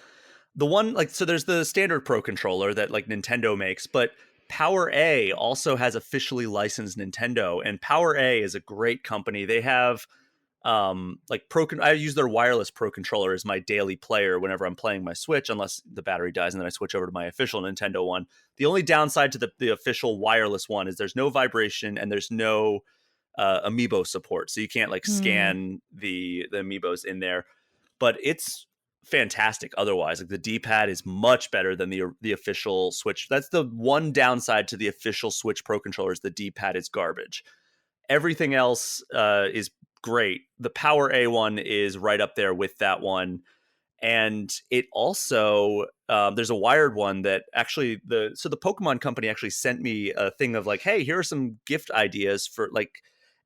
the one, like, so there's the standard Pro Controller that like Nintendo makes, but Power A also has officially licensed Nintendo, and Power A is a great company. They have like I use their wireless Pro Controller as my daily player whenever I'm playing my Switch, unless the battery dies and then I switch over to my official Nintendo one. The only downside to the official wireless one is there's no vibration and there's no amiibo support, so you can't like Mm. scan the amiibos in there. But it's fantastic otherwise. Like the D-pad is much better than the official Switch. That's the one downside to the official Switch Pro Controllers. The D-pad is garbage. Everything else is great. The Power A one is right up there with that one. And it also there's a wired one that actually the Pokemon company actually sent me a thing of like, hey, here are some gift ideas for like,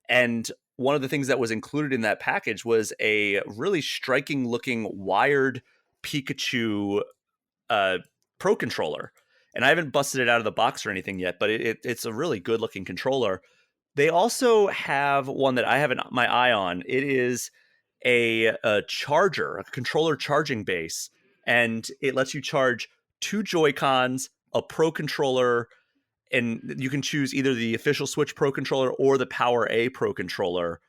and one of the things that was included in that package was a really striking looking wired Pikachu uh, Pro controller. And I haven't busted it out of the box or anything yet, but it's a really good looking controller. They also have one that I have my eye on. It is a charger, a controller charging base, and it lets you charge two Joy Cons, a Pro controller, and you can choose either the official Switch Pro controller or the Power A Pro controller,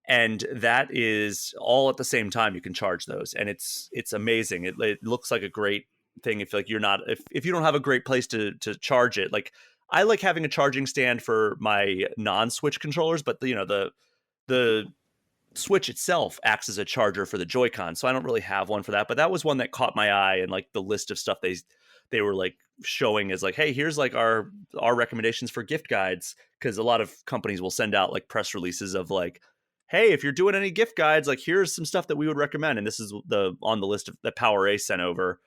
and that is all at the same time. You can charge those, and it's amazing. It looks like a great thing if like you're not if you don't have a great place to charge it. Like I like having a charging stand for my non-Switch controllers, but the Switch itself acts as a charger for the Joy-Con, so I don't really have one for that. But that was one that caught my eye, and like the list of stuff they were like showing is like, hey, here's like our recommendations for gift guides, because a lot of companies will send out like press releases of like, hey, if you're doing any gift guides, like here's some stuff that we would recommend, and this is the on the list of that Power A sent over.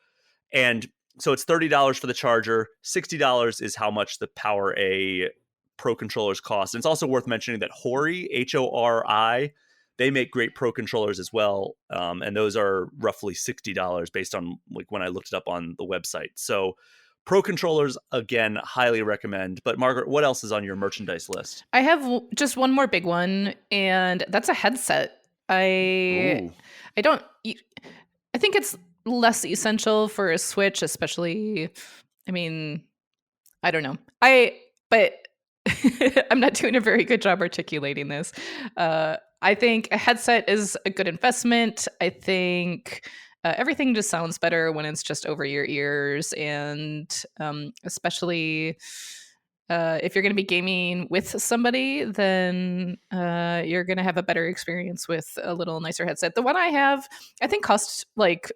And so it's $30 for the charger. $60 is how much the Power A Pro controllers cost. And it's also worth mentioning that Hori, Hori, they make great Pro controllers as well, and those are roughly $60 based on like when I looked it up on the website. So Pro controllers again, highly recommend. But Margaret, what else is on your merchandise list? I have just one more big one, and that's a headset. I Ooh, I don't. I think it's less essential for a Switch, especially. I mean, I don't know. But I'm not doing a very good job articulating this. I think a headset is a good investment. I think everything just sounds better when it's just over your ears, and especially if you're going to be gaming with somebody, then you're going to have a better experience with a little nicer headset. The one I have, I think, costs like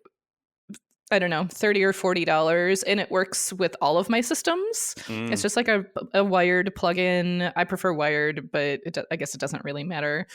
I don't know, 30 or $40, and it works with all of my systems. It's mm. just like a wired plug-in. I prefer wired, but I guess it doesn't really matter.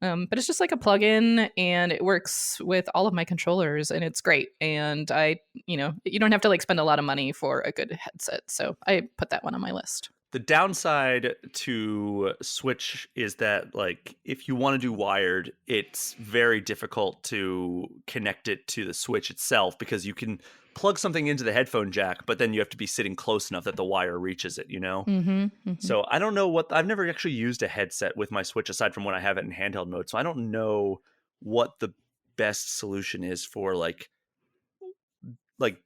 But it's just like a plug-in, and it works with all of my controllers, and it's great. And you don't have to like spend a lot of money for a good headset. So I put that one on my list. The downside to Switch is that, like, if you want to do wired, it's very difficult to connect it to the Switch itself because you can plug something into the headphone jack, but then you have to be sitting close enough that the wire reaches it, you know? Mm-hmm. Mm-hmm. So I don't know I've never actually used a headset with my Switch aside from when I have it in handheld mode. So I don't know what the best solution is for like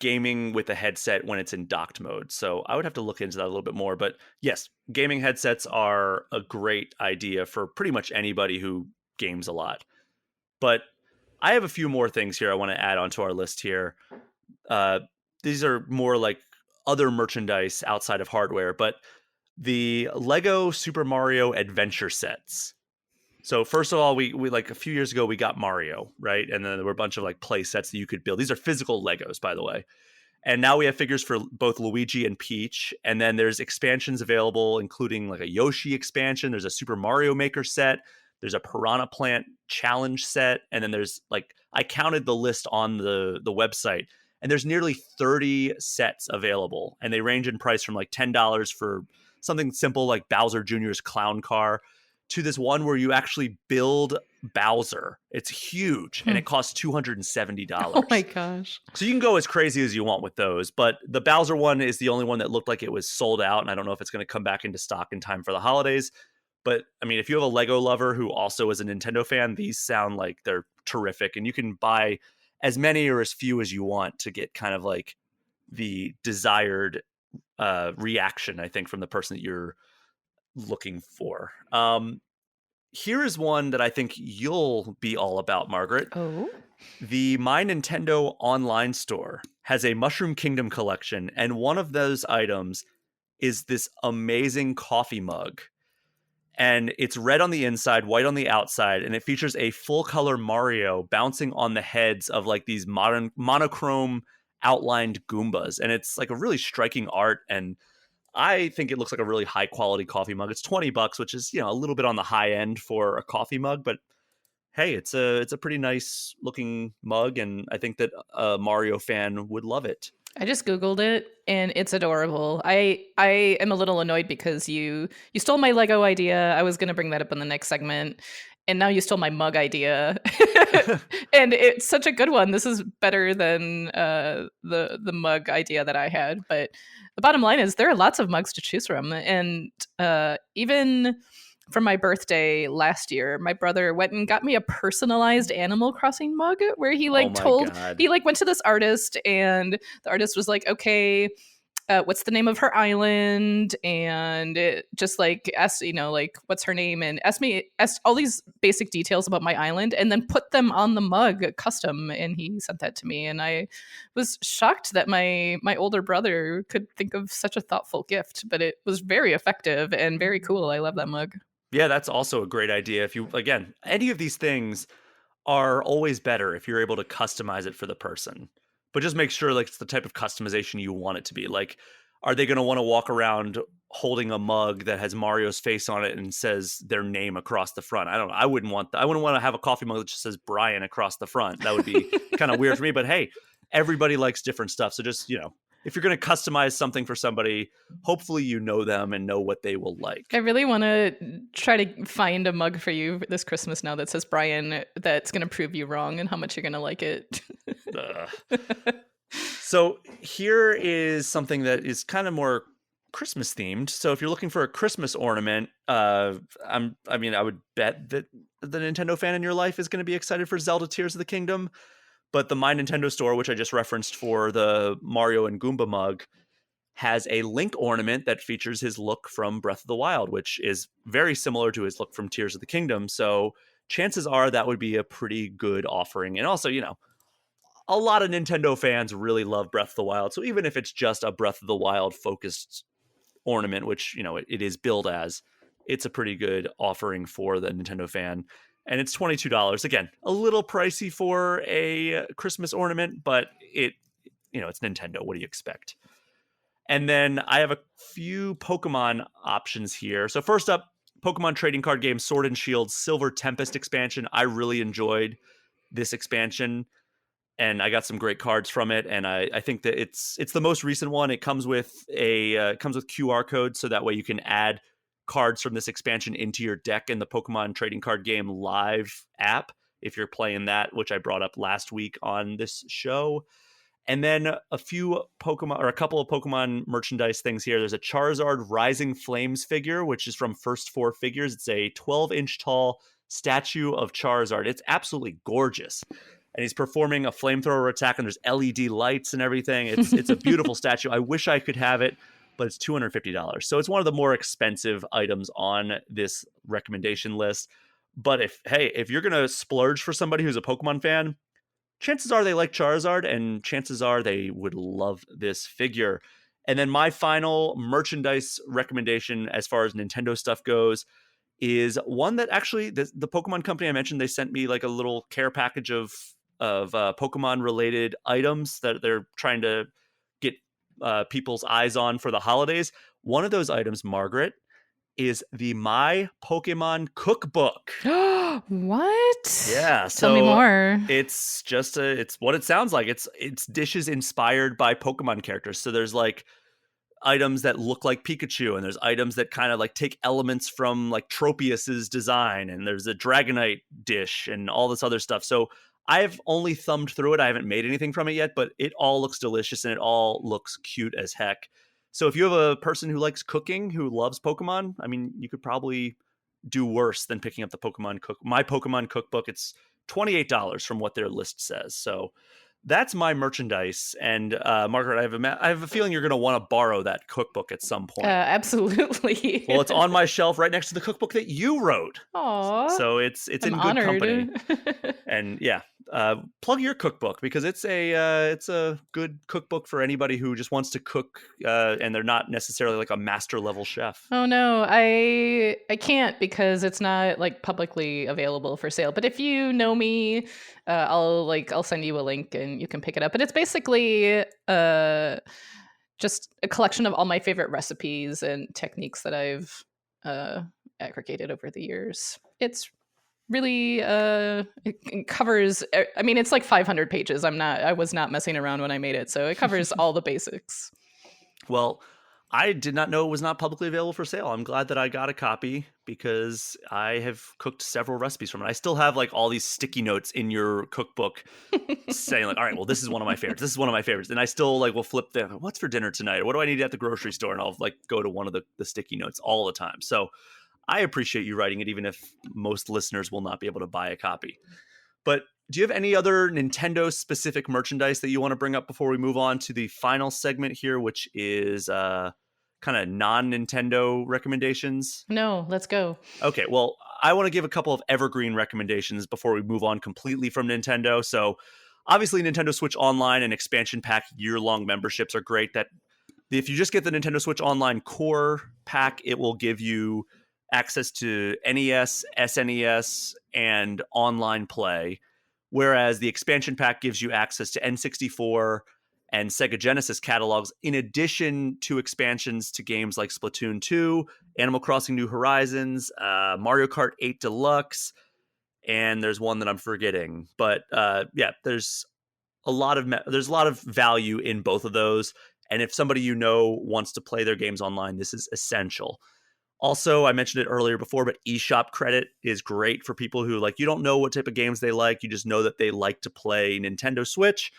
gaming with a headset when it's in docked mode. So I would have to look into that a little bit more. But yes, gaming headsets are a great idea for pretty much anybody who games a lot. But I have a few more things here I want to add onto our list here. Uh, these are more like other merchandise outside of hardware, but the Lego Super Mario Adventure sets. So first of all, we like a few years ago we got Mario, right? And then there were a bunch of like play sets that you could build. These are physical Legos, by the way. And now we have figures for both Luigi and Peach. And then there's expansions available, including like a Yoshi expansion. There's a Super Mario Maker set. There's a Piranha Plant challenge set. And then there's like, I counted the list on the website, and there's nearly 30 sets available. And they range in price from like $10 for something simple like Bowser Jr.'s clown car to this one where you actually build Bowser. It's huge and Hmm. it costs Oh my $270. gosh. So you can go as crazy as you want with those, but the Bowser one is the only one that looked like it was sold out, and I don't know if it's going to come back into stock in time for the holidays. But I mean, if you have a Lego lover who also is a Nintendo fan, these sound like they're terrific, and you can buy as many or as few as you want to get kind of like the desired reaction, I think, from the person that you're looking for. Here is one that I think you'll be all about, Margaret. Oh. The My Nintendo online store has a Mushroom Kingdom collection, and one of those items is this amazing coffee mug. And it's red on the inside, white on the outside, and it features a full color Mario bouncing on the heads of like these modern monochrome outlined Goombas. And it's like a really striking art, and I think it looks like a really high quality coffee mug. It's $20, which is, a little bit on the high end for a coffee mug, but hey, it's a pretty nice looking mug, and I think that a Mario fan would love it. I just googled it and it's adorable. I am a little annoyed because you stole my Lego idea. I was going to bring that up in the next segment, and now you stole my mug idea. And it's such a good one. This is better than the mug idea that I had, but the bottom line is there are lots of mugs to choose from, and even for my birthday last year, my brother went and got me a personalized Animal Crossing mug where he Oh like my told god. he like went to this artist, and the artist was like, okay, what's the name of her island, and it just like asked, like what's her name, and asked all these basic details about my island, and then put them on the mug custom, and he sent that to me, and I was shocked that my older brother could think of such a thoughtful gift, but it was very effective and very cool. I love that mug. Yeah, that's also a great idea. If you, again, any of these things are always better if you're able to customize it for the person. But just make sure like it's the type of customization you want it to be. Like, are they going to want to walk around holding a mug that has Mario's face on it and says their name across the front? I don't know. I wouldn't want that. I wouldn't want to have a coffee mug that just says Brian across the front. That would be kind of weird for me. But hey, everybody likes different stuff. So just, if you're going to customize something for somebody, hopefully you know them and know what they will I like. really want to try to find a mug for you this Christmas now that says Brian, that's going to prove you wrong and how much you're going to like it. Ugh. So here is something that is kind of more Christmas themed. So if you're looking for a Christmas ornament, I would bet that the Nintendo fan in your life is going to be excited for Zelda Tears of the Kingdom. But the My Nintendo store, which I just referenced for the Mario and Goomba mug, has a Link ornament that features his look from Breath of the Wild, which is very similar to his look from Tears of the Kingdom. So chances are that would be a pretty good offering. And also, a lot of Nintendo fans really love Breath of the Wild. So even if it's just a Breath of the Wild focused ornament, which, it is billed as, it's a pretty good offering for the Nintendo fan. And it's $22. Again, a little pricey for a Christmas ornament, but it's Nintendo. What do you expect? And then I have a few Pokemon options here. So first up, Pokemon trading card game Sword and Shield Silver Tempest expansion. I really enjoyed this expansion. and I got some great cards from it. And I think that it's the most recent one. It comes with comes with QR codes, so that way you can add cards from this expansion into your deck in the Pokemon Trading Card Game Live app if you're playing that, which I brought up last week on this show. And then a few Pokemon, or a couple of Pokemon merchandise things here. There's a Charizard Rising Flames figure, which is from First Four Figures. It's a 12-inch tall statue of Charizard. It's absolutely gorgeous. And he's performing a flamethrower attack, and there's LED lights and everything. It's a beautiful statue. I wish I could have it, but it's $250. So it's one of the more expensive items on this recommendation list. But if you're going to splurge for somebody who's a Pokemon fan, chances are they like Charizard, and chances are they would love this figure. And then my final merchandise recommendation as far as Nintendo stuff goes is one that actually the Pokemon company I mentioned, they sent me like a little care package of Pokemon related items that they're trying to get people's eyes on for the holidays. One of those items, Margaret, is the My Pokemon Cookbook. What? Yeah, Tell me more. It's just it's what it sounds like. It's dishes inspired by Pokemon characters. So there's like items that look like Pikachu, and there's items that kind of like take elements from like Tropius's design, and there's a Dragonite dish and all this other stuff. So I've only thumbed through it. I haven't made anything from it yet, but it all looks delicious and it all looks cute as heck. So if you have a person who likes cooking, who loves Pokemon, I mean, you could probably do worse than picking up the My Pokemon Cookbook. It's $28 from what their list says. So that's my merchandise. And Margaret, I have a feeling you're going to want to borrow that cookbook at some point. Absolutely. Well, it's on my shelf right next to the cookbook that you wrote. Aw. So it's I'm in good honored. company. And yeah, plug your cookbook, because it's a good cookbook for anybody who just wants to cook and they're not necessarily like a master level chef. Oh no, I can't because it's not like publicly available for sale. But if you know me, I'll send you a link and you can pick it up. But it's basically just a collection of all my favorite recipes and techniques that I've aggregated over the years. It's really it covers, I mean, it's like 500 pages. I was not messing around when I made it, so it covers all the basics. Well, I did not know it was not publicly available for sale. I'm glad that I got a copy, because I have cooked several recipes from it. I still have like all these sticky notes in your cookbook saying like, all right, well, this is one of my favorites. This is one of my favorites. And I still like will flip them. What's for dinner tonight? Or what do I need at the grocery store? And I'll like go to one of the sticky notes all the time. So I appreciate you writing it, even if most listeners will not be able to buy a copy. But do you have any other Nintendo specific merchandise that you want to bring up before we move on to the final segment here, which is kind of non-Nintendo recommendations? No, let's go. Okay, well, I want to give a couple of evergreen recommendations before we move on completely from Nintendo. So obviously Nintendo Switch Online and expansion pack year-long memberships are great. That if you just get the Nintendo Switch Online core pack, it will give you access to NES, SNES, and online play, whereas the expansion pack gives you access to N64 and Sega Genesis catalogs, in addition to expansions to games like Splatoon 2, Animal Crossing New Horizons, Mario Kart 8 Deluxe, and there's one that I'm forgetting. But yeah, there's a lot of value in both of those. And if somebody you know wants to play their games online, this is essential. Also, I mentioned it earlier before, but eShop credit is great for people who, like, you don't know what type of games they like. You just know that they like to play Nintendo Switch.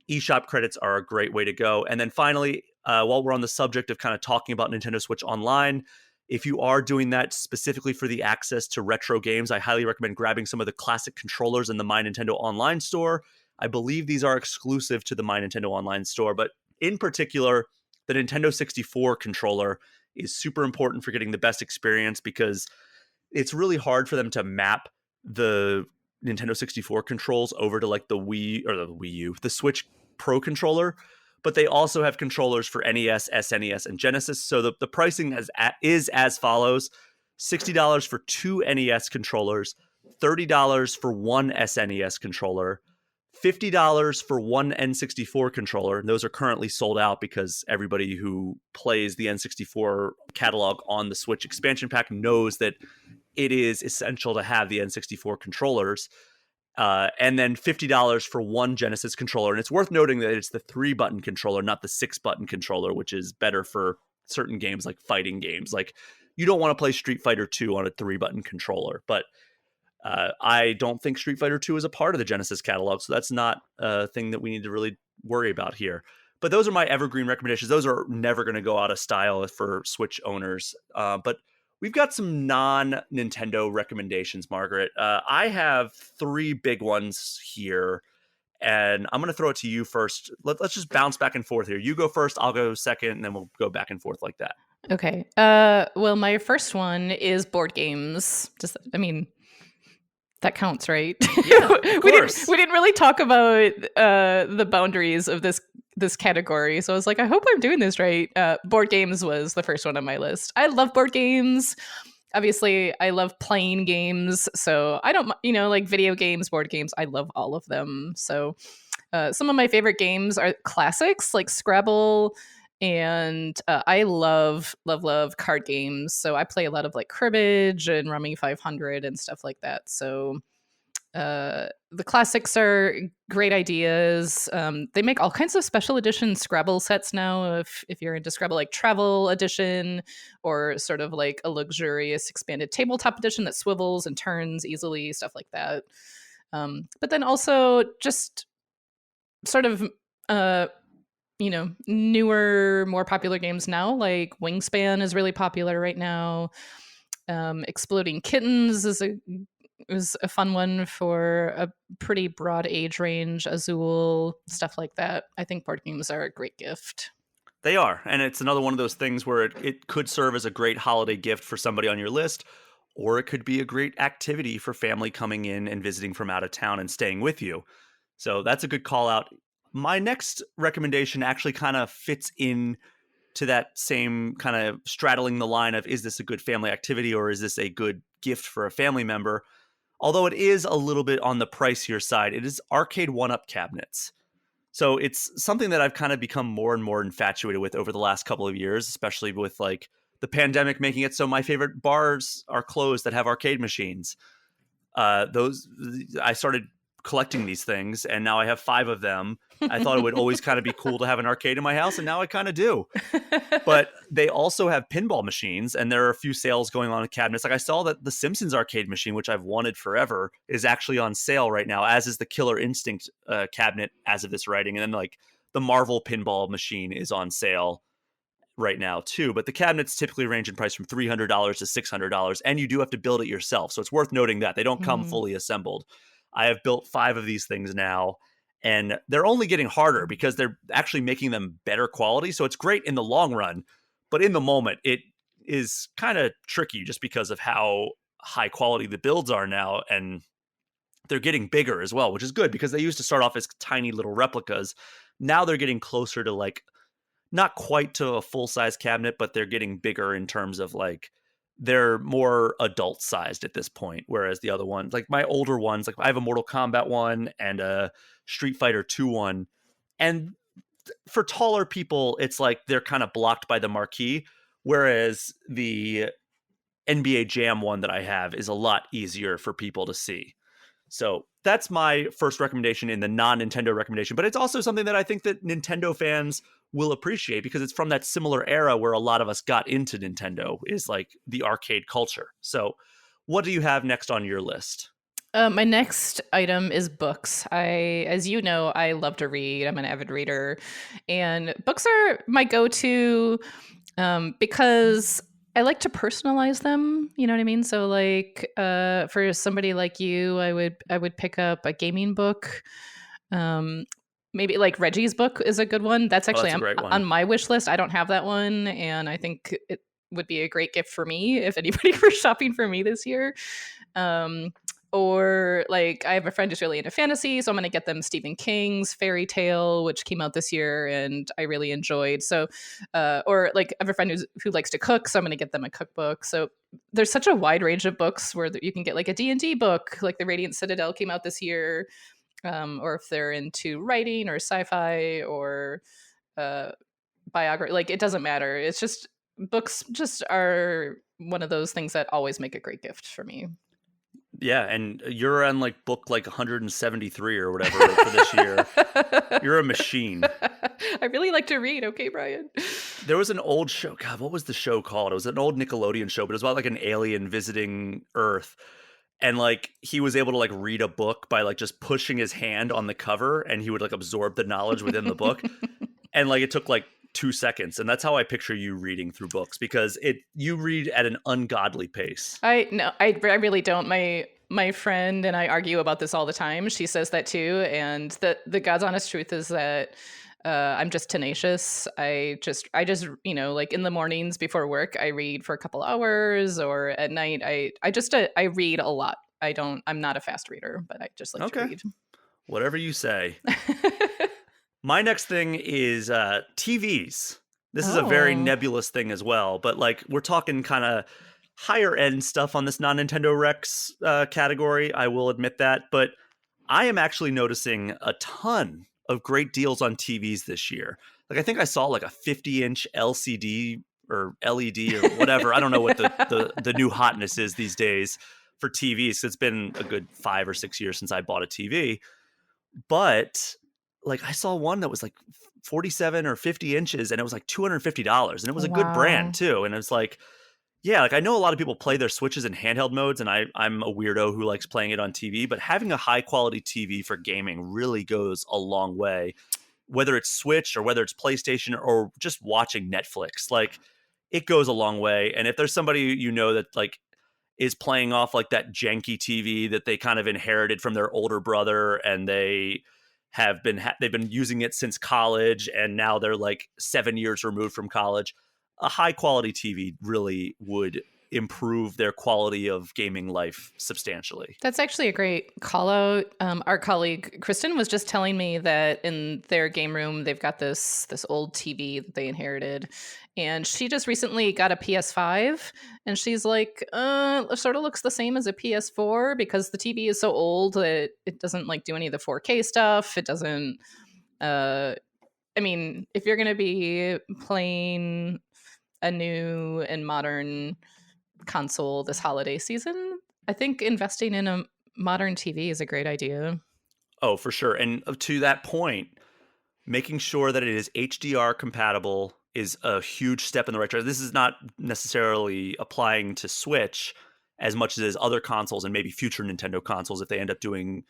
eShop credits are a great way to go. And then finally, while we're on the subject of kind of talking about Nintendo Switch Online, if you are doing that specifically for the access to retro games, I highly recommend grabbing some of the classic controllers in the My Nintendo Online store. I believe these are exclusive to the My Nintendo Online store, but in particular, the Nintendo 64 controller is super important for getting the best experience, because it's really hard for them to map the Nintendo 64 controls over to like the Wii or the Wii U, the Switch Pro controller. But they also have controllers for NES, SNES, and Genesis. So the pricing is as follows: $60 for two NES controllers, $30 for one SNES controller, $50 for one N64 controller. And those are currently sold out because everybody who plays the N64 catalog on the Switch expansion pack knows that it is essential to have the N64 controllers. and then $50 for one Genesis controller. And it's worth noting that it's the 3-button controller, not the 6-button controller, which is better for certain games like fighting games. Like you don't want to play Street Fighter 2 on a 3-button controller, but I don't think Street Fighter 2 is a part of the Genesis catalog, so that's not a thing that we need to really worry about here. But those are my evergreen recommendations. Those are never going to go out of style for Switch owners. But we've got some non-Nintendo recommendations, Margaret. I have 3 big ones here, and I'm going to throw it to you first. Let's just bounce back and forth here. You go first, I'll go second, and then we'll go back and forth like that. Okay. Well, my first one is board games. That counts, right? Yeah, of course. We didn't really talk about the boundaries of this category, so I was like, I hope I'm doing this right. Board games was the first one on my list. I love board games. Obviously, I love playing games, so I don't, like video games, board games. I love all of them. So some of my favorite games are classics like Scrabble, and I love card games. So I play a lot of like cribbage and Rummy 500 and stuff like that. So the classics are great ideas. They make all kinds of special edition Scrabble sets now. If you're into Scrabble, like travel edition, or sort of like a luxurious expanded tabletop edition that swivels and turns easily, stuff like that. But then also just sort of newer, more popular games now, like Wingspan is really popular right now. Exploding Kittens is a fun one for a pretty broad age range. Azul, stuff like that. I think board games are a great gift. They are. And it's another one of those things where it could serve as a great holiday gift for somebody on your list, or it could be a great activity for family coming in and visiting from out of town and staying with you. So that's a good call out. My next recommendation actually kind of fits in to that same kind of straddling the line of, is this a good family activity or is this a good gift for a family member? Although it is a little bit on the pricier side, it is arcade one-up cabinets. So it's something that I've kind of become more and more infatuated with over the last couple of years, especially with like the pandemic making it so my favorite bars are closed that have arcade machines. Those I started collecting these things, and now I have 5 of them. I thought it would always kind of be cool to have an arcade in my house, and now I kind of do. But they also have pinball machines, and there are a few sales going on in cabinets. Like I saw that the Simpsons arcade machine, which I've wanted forever, is actually on sale right now, as is the Killer Instinct cabinet as of this writing. And then like the Marvel pinball machine is on sale right now too. But the cabinets typically range in price from $300 to $600, and you do have to build it yourself. So it's worth noting that they don't come fully assembled. I have built 5 of these things now, and they're only getting harder because they're actually making them better quality. So it's great in the long run, but in the moment, it is kind of tricky just because of how high quality the builds are now. And they're getting bigger as well, which is good because they used to start off as tiny little replicas. Now they're getting closer to like, not quite to a full size cabinet, but they're getting bigger in terms of like, they're more adult sized at this point. Whereas the other ones, like my older ones, like I have a Mortal Kombat one and a Street Fighter 2 one. And for taller people, it's like they're kind of blocked by the marquee. Whereas the NBA Jam one that I have is a lot easier for people to see. So that's my first recommendation in the non-Nintendo recommendation. But it's also something that I think that Nintendo fans will appreciate because it's from that similar era where a lot of us got into Nintendo, is like the arcade culture. So what do you have next on your list? My next item is books. As you know, I love to read. I'm an avid reader, and books are my go-to because I like to personalize them. You know what I mean? So, like, for somebody like you, I would pick up a gaming book. Um, Maybe like Reggie's book is a good one. That's Oh, actually that's a great on one. my wish list. I don't have that one, and I think it would be a great gift for me if anybody were shopping for me this year. Or like I have a friend who's really into fantasy, so I'm going to get them Stephen King's Fairy Tale, which came out this year and I really enjoyed. So, or like I have a friend who likes to cook, so I'm going to get them a cookbook. So there's such a wide range of books where you can get like a D&D book, like the Radiant Citadel came out this year, or if they're into writing or sci-fi or biography, like it doesn't matter. It's just books just are one of those things that always make a great gift for me. Yeah, and you're on like book like 173 or whatever for this year. You're a machine. I really like to read. Okay, Brian. There was an old show. God, what was the show called? It was an old Nickelodeon show, but it was about like an alien visiting Earth. And like he was able to like read a book by like just pushing his hand on the cover and he would like absorb the knowledge within the book. And like it took like 2 seconds. And that's how I picture you reading through books because you read at an ungodly pace. I no, I really don't. My friend and I argue about this all the time. She says that too, and the God's honest truth is that I'm just tenacious. I just like in the mornings before work, I read for a couple hours, or at night, I read a lot. I'm not a fast reader, but I just like to Okay. read. Whatever you say. My next thing is TVs. This is a very Oh, nebulous thing as well, but like we're talking kind of higher end stuff on this non Nintendo Rex category. I will admit that, but I am actually noticing a ton of great deals on TVs this year. Like I think I saw like a 50-inch LCD or LED or whatever. I don't know what the new hotness is these days for TVs. It's been a good 5 or 6 years since I bought a TV, but like I saw one that was like 47 or 50 inches and it was like $250 and it was a good brand wow. too. And it's like, yeah, like I know a lot of people play their Switches in handheld modes and I'm a weirdo who likes playing it on TV, but having a high quality TV for gaming really goes a long way. Whether it's Switch or whether it's PlayStation or just watching Netflix, like it goes a long way. And if there's somebody you know that like is playing off like that janky TV that they kind of inherited from their older brother and they've been using it since college and now they're like 7 years removed from college. A high quality TV really would improve their quality of gaming life substantially. That's actually a great call out. Our colleague Kristen was just telling me that in their game room they've got this old TV that they inherited, and she just recently got a PS5, and she's like, it sort of looks the same as a PS4 because the TV is so old that it doesn't like do any of the 4K stuff. It doesn't. Uh, I mean, if you're gonna be playing a new and modern console this holiday season, I think investing in a modern TV is a great idea. Oh, for sure. And to that point, making sure that it is HDR compatible is a huge step in the right direction. This is not necessarily applying to Switch as much as it is other consoles and maybe future Nintendo consoles if they end up doing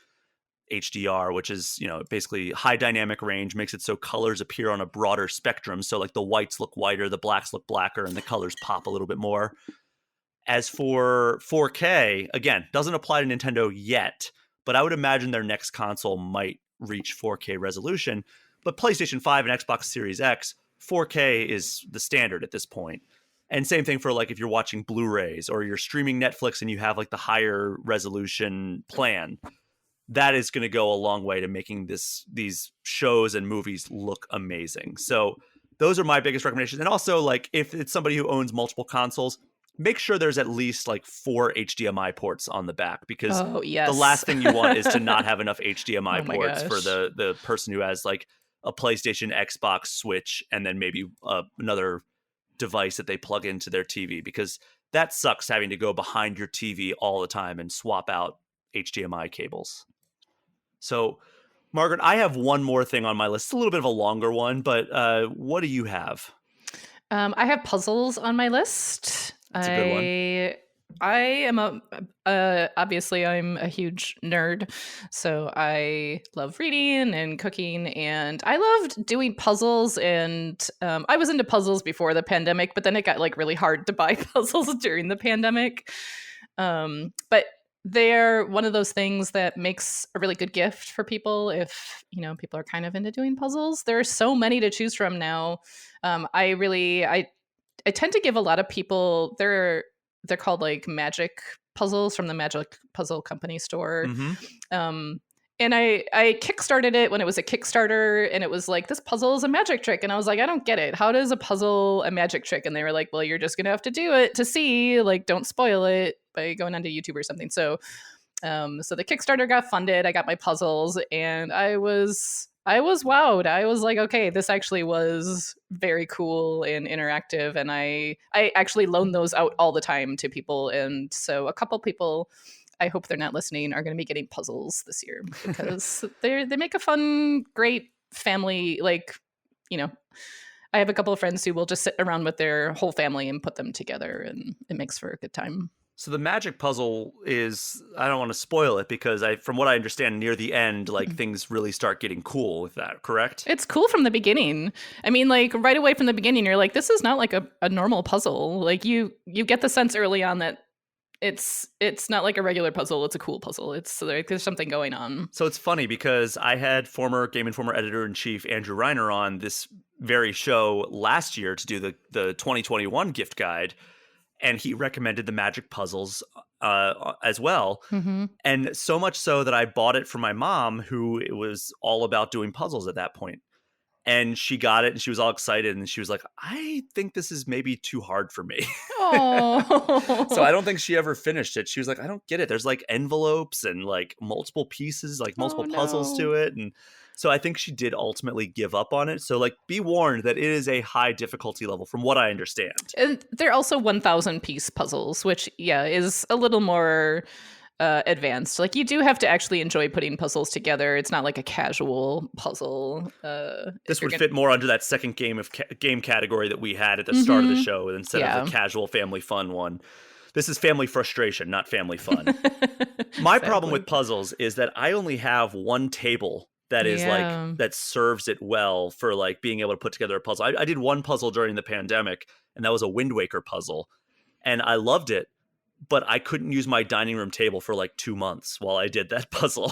HDR, which is, basically high dynamic range, makes it so colors appear on a broader spectrum. So like the whites look whiter, the blacks look blacker, and the colors pop a little bit more. As for 4K, again, doesn't apply to Nintendo yet, but I would imagine their next console might reach 4K resolution. But PlayStation 5 and Xbox Series X, 4K is the standard at this point. And same thing for like if you're watching Blu-rays or you're streaming Netflix and you have like the higher resolution plan, that is going to go a long way to making these shows and movies look amazing. So those are my biggest recommendations. And also, like, if it's somebody who owns multiple consoles, make sure there's at least like 4 HDMI ports on the back, because Oh, the yes. last thing you want is to not have enough HDMI Oh my ports for gosh. the person who has like a PlayStation, Xbox, Switch, and then maybe another device that they plug into their TV, because that sucks having to go behind your TV all the time and swap out HDMI cables. So, Margaret, I have one more thing on my list. It's a little bit of a longer one, but what do you have? I have puzzles on my list. That's a good one. I am obviously I'm a huge nerd, so I love reading and cooking, and I loved doing puzzles. And I was into puzzles before the pandemic, but then it got like really hard to buy puzzles during the pandemic. But they're one of those things that makes a really good gift for people if people are kind of into doing puzzles. There are so many to choose from now. I tend to give a lot of people they're called like magic puzzles from the Magic Puzzle Company store. Mm-hmm. Um, and I kickstarted it when it was a Kickstarter, and it was like, this puzzle is a magic trick, and I was like, I don't get it. How does a puzzle a magic trick? And they were like, well, you're just gonna have to do it to see. Like, don't spoil it by going onto YouTube or something. So the Kickstarter got funded. I got my puzzles, and I was wowed. I was like, okay, this actually was very cool and interactive, and I actually loan those out all the time to people. And so a couple people I hope they're not listening, are going to be getting puzzles this year because they make a fun, great family. Like, you know, I have a couple of friends who will just sit around with their whole family and put them together, and it makes for a good time. So the magic puzzle is, I don't want to spoil it because from what I understand, near the end, like things really start getting cool with that, correct? It's cool from the beginning. I mean, like right away from the beginning, you're like, this is not like a normal puzzle. Like you get the sense early on that it's not like a regular puzzle. It's a cool puzzle. It's like there's something going on. So it's funny because I had former Game Informer editor-in-chief Andrew Reiner on this very show last year to do the 2021 gift guide, and he recommended the magic puzzles as well. Mm-hmm. And so much so that I bought it for my mom, who it was all about doing puzzles at that point. And she got it and she was all excited and she was like, I think this is maybe too hard for me. Oh, So I don't think she ever finished it. She was like, I don't get it. There's like envelopes and like multiple pieces, like multiple puzzles no. to it. And so I think she did ultimately give up on it. So like be warned that it is a high difficulty level from what I understand. And they're also 1,000 piece puzzles, which is a little more advanced. Like you do have to actually enjoy putting puzzles together. It's not like a casual puzzle. This would fit more under that second game category that we had at the start of the show instead of the casual family fun one. This is family frustration, not family fun. My problem with puzzles is that I only have one table that is like that serves it well for like being able to put together a puzzle. I did one puzzle during the pandemic, and that was a Wind Waker puzzle, and I loved it. But I couldn't use my dining room table for like 2 months while I did that puzzle.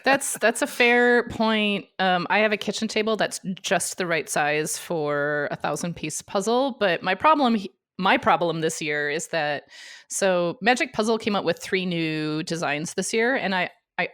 That's a fair point. I have a kitchen table that's just the right size for 1,000-piece puzzle. But my problem this year is that Magic Puzzle came out with 3 new designs this year, and I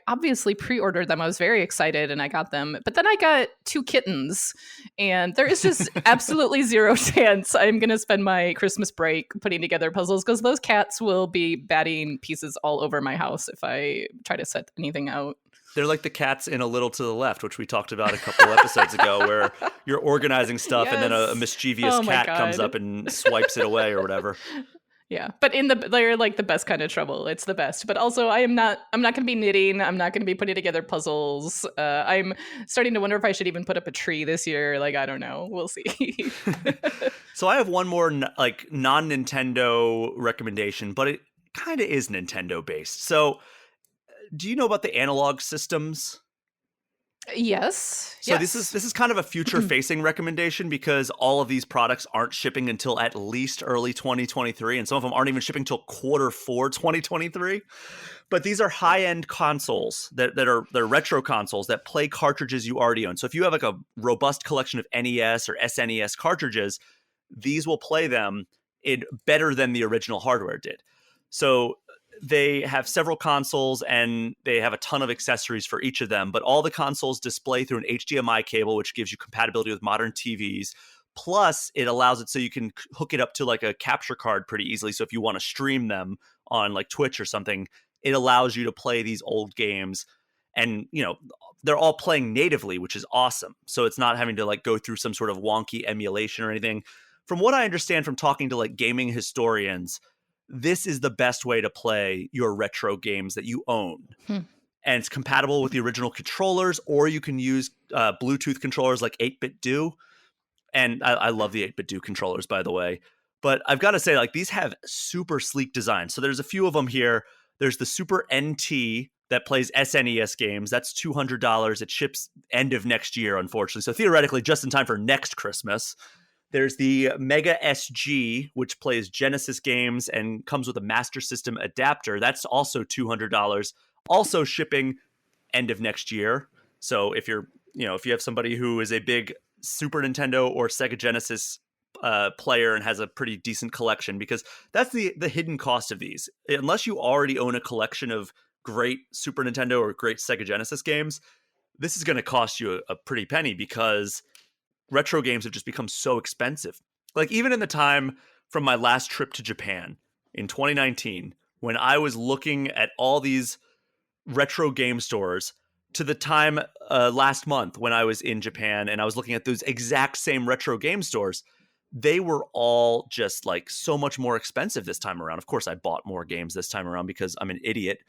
obviously pre-ordered them. I was very excited and I got them. But then I got 2 kittens, and there is just absolutely zero chance I'm going to spend my Christmas break putting together puzzles because those cats will be batting pieces all over my house if I try to set anything out. They're like the cats in A Little to the Left, which we talked about a couple episodes ago, where you're organizing stuff and then a mischievous cat comes up and swipes it away or whatever. Yeah, but they're like the best kind of trouble. It's the best. But also, I'm not going to be knitting. I'm not going to be putting together puzzles. I'm starting to wonder if I should even put up a tree this year. Like, I don't know. We'll see. So I have one more like non-Nintendo recommendation, but it kind of is Nintendo based. So do you know about the analog systems? Yes. So this is kind of a future-facing recommendation because all of these products aren't shipping until at least early 2023, and some of them aren't even shipping till Q4 2023. But these are high-end consoles they're retro consoles that play cartridges you already own. So if you have like a robust collection of NES or SNES cartridges, these will play them better than the original hardware did. So they have several consoles and they have a ton of accessories for each of them, but all the consoles display through an HDMI cable, which gives you compatibility with modern TVs. Plus, it allows it so you can hook it up to like a capture card pretty easily. So if you want to stream them on like Twitch or something, it allows you to play these old games. And, they're all playing natively, which is awesome. So it's not having to like go through some sort of wonky emulation or anything. From what I understand from talking to like gaming historians, this is the best way to play your retro games that you own. And it's compatible with the original controllers, or you can use Bluetooth controllers like 8-Bit Do. And I love the 8-Bit Do controllers, by the way. But I've got to say, like, these have super sleek design. So there's a few of them here. There's the Super NT that plays SNES games. That's $200. It ships end of next year, unfortunately. So theoretically, just in time for next Christmas. There's the Mega SG, which plays Genesis games and comes with a Master System adapter. That's also $200. Also shipping end of next year. So if you have somebody who is a big Super Nintendo or Sega Genesis player and has a pretty decent collection, because that's the hidden cost of these. Unless you already own a collection of great Super Nintendo or great Sega Genesis games, this is going to cost you a pretty penny because retro games have just become so expensive. Like even in the time from my last trip to Japan in 2019, when I was looking at all these retro game stores, to the time last month when I was in Japan and I was looking at those exact same retro game stores, they were all just like so much more expensive this time around. Of course, I bought more games this time around because I'm an idiot.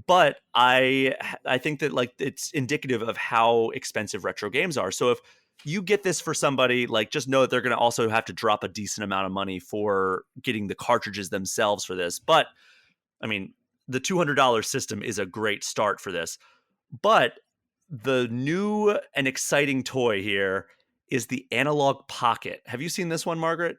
But I think that like it's indicative of how expensive retro games are. So if you get this for somebody, like just know that they're going to also have to drop a decent amount of money for getting the cartridges themselves for this. But I mean, the $200 system is a great start for this. But the new and exciting toy here is the Analog Pocket. Have you seen this one, Margaret?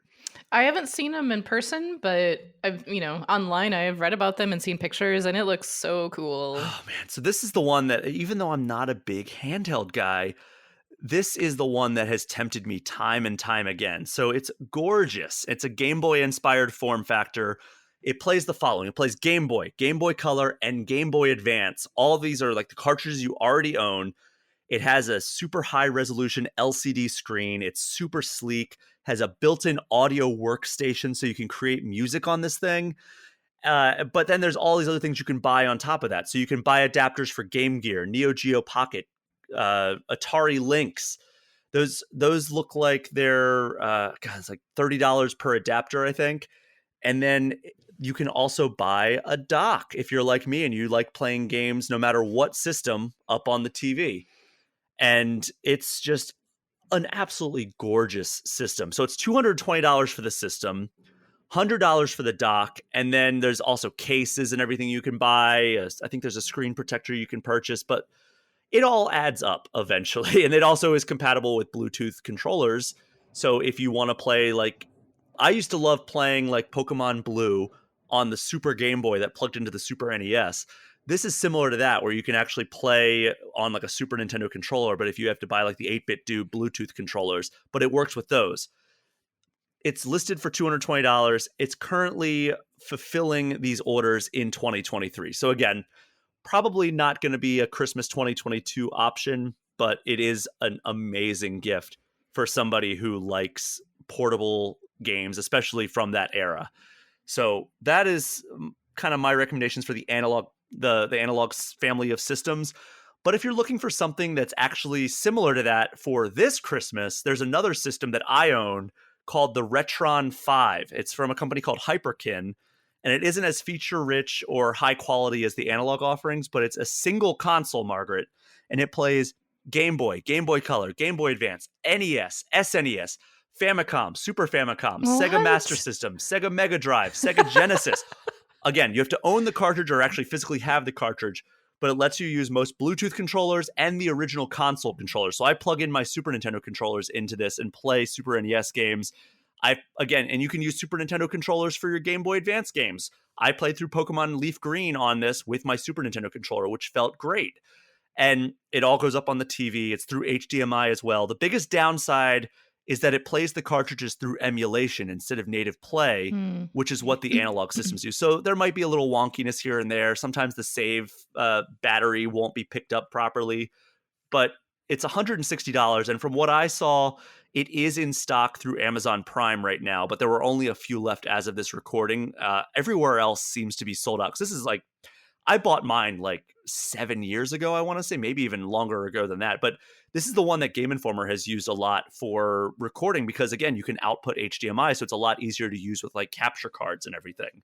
I haven't seen them in person, but I've, online I've read about them and seen pictures and it looks so cool. Oh man, so this is the one that even though I'm not a big handheld guy, this is the one that has tempted me time and time again. So it's gorgeous. It's a Game Boy inspired form factor. It plays the following. It plays Game Boy, Game Boy Color, and Game Boy Advance. All of these are like the cartridges you already own. It has a super high resolution LCD screen. It's super sleek, has a built-in audio workstation so you can create music on this thing. But then there's all these other things you can buy on top of that. So you can buy adapters for Game Gear, Neo Geo Pocket, Atari Lynx. Those look like they're God, it's like $30 per adapter, I think. And then you can also buy a dock if you're like me and you like playing games no matter what system up on the TV. And it's just an absolutely gorgeous system. So it's $220 for the system, $100 for the dock, and then there's also cases and everything you can buy. I think there's a screen protector you can purchase, but it all adds up eventually. And it also is compatible with Bluetooth controllers. So if you want to play, like, I used to love playing like Pokemon Blue on the Super Game Boy that plugged into the Super NES. This is similar to that, where you can actually play on like a Super Nintendo controller, but if you have to buy like the 8-bit do Bluetooth controllers, but it works with those. It's listed for $220. It's currently fulfilling these orders in 2023. So again, probably not going to be a Christmas 2022 option, but it is an amazing gift for somebody who likes portable games, especially from that era. So that is kind of my recommendations for the analog, the analog family of systems. But if you're looking for something that's actually similar to that for this Christmas, there's another system that I own called the Retron 5. It's from a company called Hyperkin, and it isn't as feature rich or high quality as the analog offerings, but it's a single console, Margaret, and it plays Game Boy, Game Boy Color, Game Boy Advance, NES, SNES, Famicom, Super Famicom, Sega Master What? System, Sega Mega Drive, Sega Genesis. Again, you have to own the cartridge or actually physically have the cartridge, but it lets you use most Bluetooth controllers and the original console controllers. So I plug in my Super Nintendo controllers into this and play Super NES games. And you can use Super Nintendo controllers for your Game Boy Advance games. I played through Pokemon Leaf Green on this with my Super Nintendo controller, which felt great. And it all goes up on the TV. It's through HDMI as well. The biggest downside is that it plays the cartridges through emulation instead of native play, Hmm. which is what the analog systems do. So there might be a little wonkiness here and there. Sometimes the save battery won't be picked up properly, but it's $160. And from what I saw, it is in stock through Amazon Prime right now, but there were only a few left as of this recording. Everywhere else seems to be sold out. 'Cause this is like, I bought mine like 7 years ago, I want to say, maybe even longer ago than that. But this is the one that Game Informer has used a lot for recording because, again, you can output HDMI, so it's a lot easier to use with like capture cards and everything.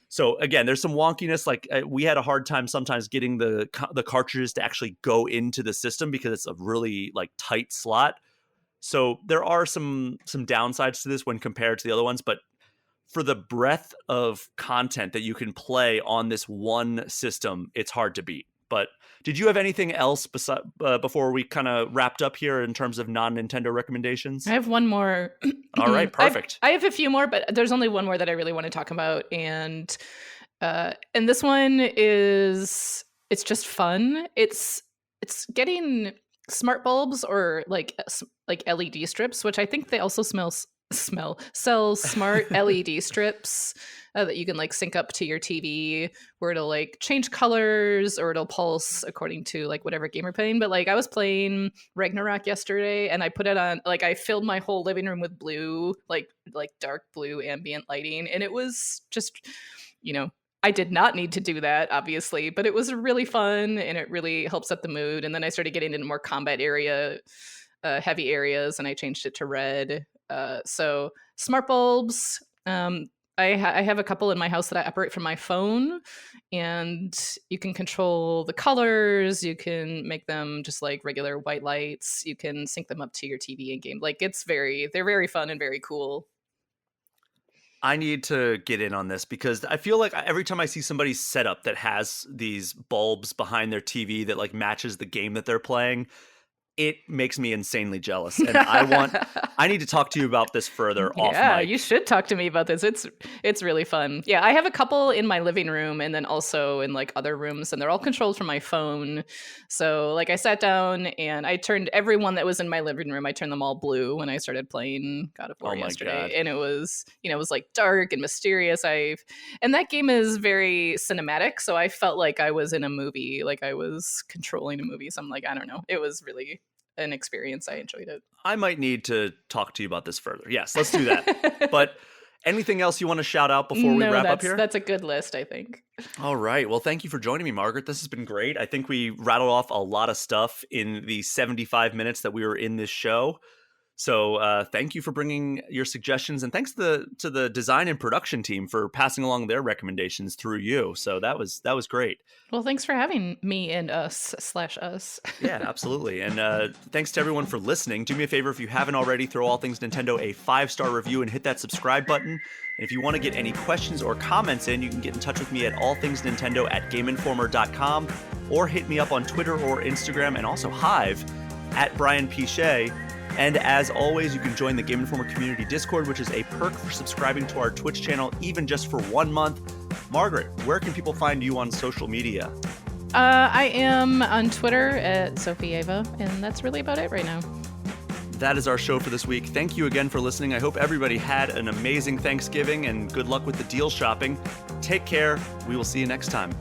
So again, there's some wonkiness. Like we had a hard time sometimes getting the cartridges to actually go into the system because it's a really like tight slot. So there are some downsides to this when compared to the other ones, but for the breadth of content that you can play on this one system, it's hard to beat. But did you have anything else before we kind of wrapped up here in terms of non-Nintendo recommendations? I have one more. All right, perfect. I have a few more, but there's only one more that I really want to talk about, and this one is it's just fun. It's getting smart bulbs or like LED strips, which I think they also sell smart LED strips that you can like sync up to your TV where it'll like change colors or it'll pulse according to like whatever game you're playing. But like I was playing Ragnarok yesterday and I put it on, like I filled my whole living room with blue, like dark blue ambient lighting. And it was just, I did not need to do that, obviously, but it was really fun and it really helps set the mood. And then I started getting into more combat area, heavy areas, and I changed it to red. So smart bulbs. I have a couple in my house that I operate from my phone, and you can control the colors. You can make them just like regular white lights. You can sync them up to your TV and game. Like they're very fun and very cool. I need to get in on this because I feel like every time I see somebody's setup that has these bulbs behind their TV that like matches the game that they're playing, it makes me insanely jealous. And I need to talk to you about this further off Yeah, mic. you should talk to me about this. It's really fun. Yeah, I have a couple in my living room and then also in like other rooms, and they're all controlled from my phone. So like I sat down and I turned everyone that was in my living room, I turned them all blue when I started playing God of Oh War my yesterday. God. And it was, it was like dark and mysterious. And that game is very cinematic, so I felt like I was in a movie, like I was controlling a movie. So I'm like, I don't know. It was really an experience. I enjoyed it. I might need to talk to you about this further. Yes, let's do that. But anything else you want to shout out before we No, wrap up here? that's a good list, I think. All right. Well, thank you for joining me, Margaret. This has been great. I think we rattled off a lot of stuff in the 75 minutes that we were in this show. So thank you for bringing your suggestions, and thanks to the design and production team for passing along their recommendations through you. So that was great. Well, thanks for having me and us/us. Yeah, absolutely. And thanks to everyone for listening. Do me a favor, if you haven't already, throw All Things Nintendo a 5-star review and hit that subscribe button. And if you want to get any questions or comments in, you can get in touch with me at allthingsnintendo@gameinformer.com or hit me up on Twitter or Instagram, and also Hive at Brian P. Shea. And as always, you can join the Game Informer Community Discord, which is a perk for subscribing to our Twitch channel, even just for 1 month. Margaret, where can people find you on social media? I am on Twitter at SophieAva, and that's really about it right now. That is our show for this week. Thank you again for listening. I hope everybody had an amazing Thanksgiving, and good luck with the deal shopping. Take care. We will see you next time.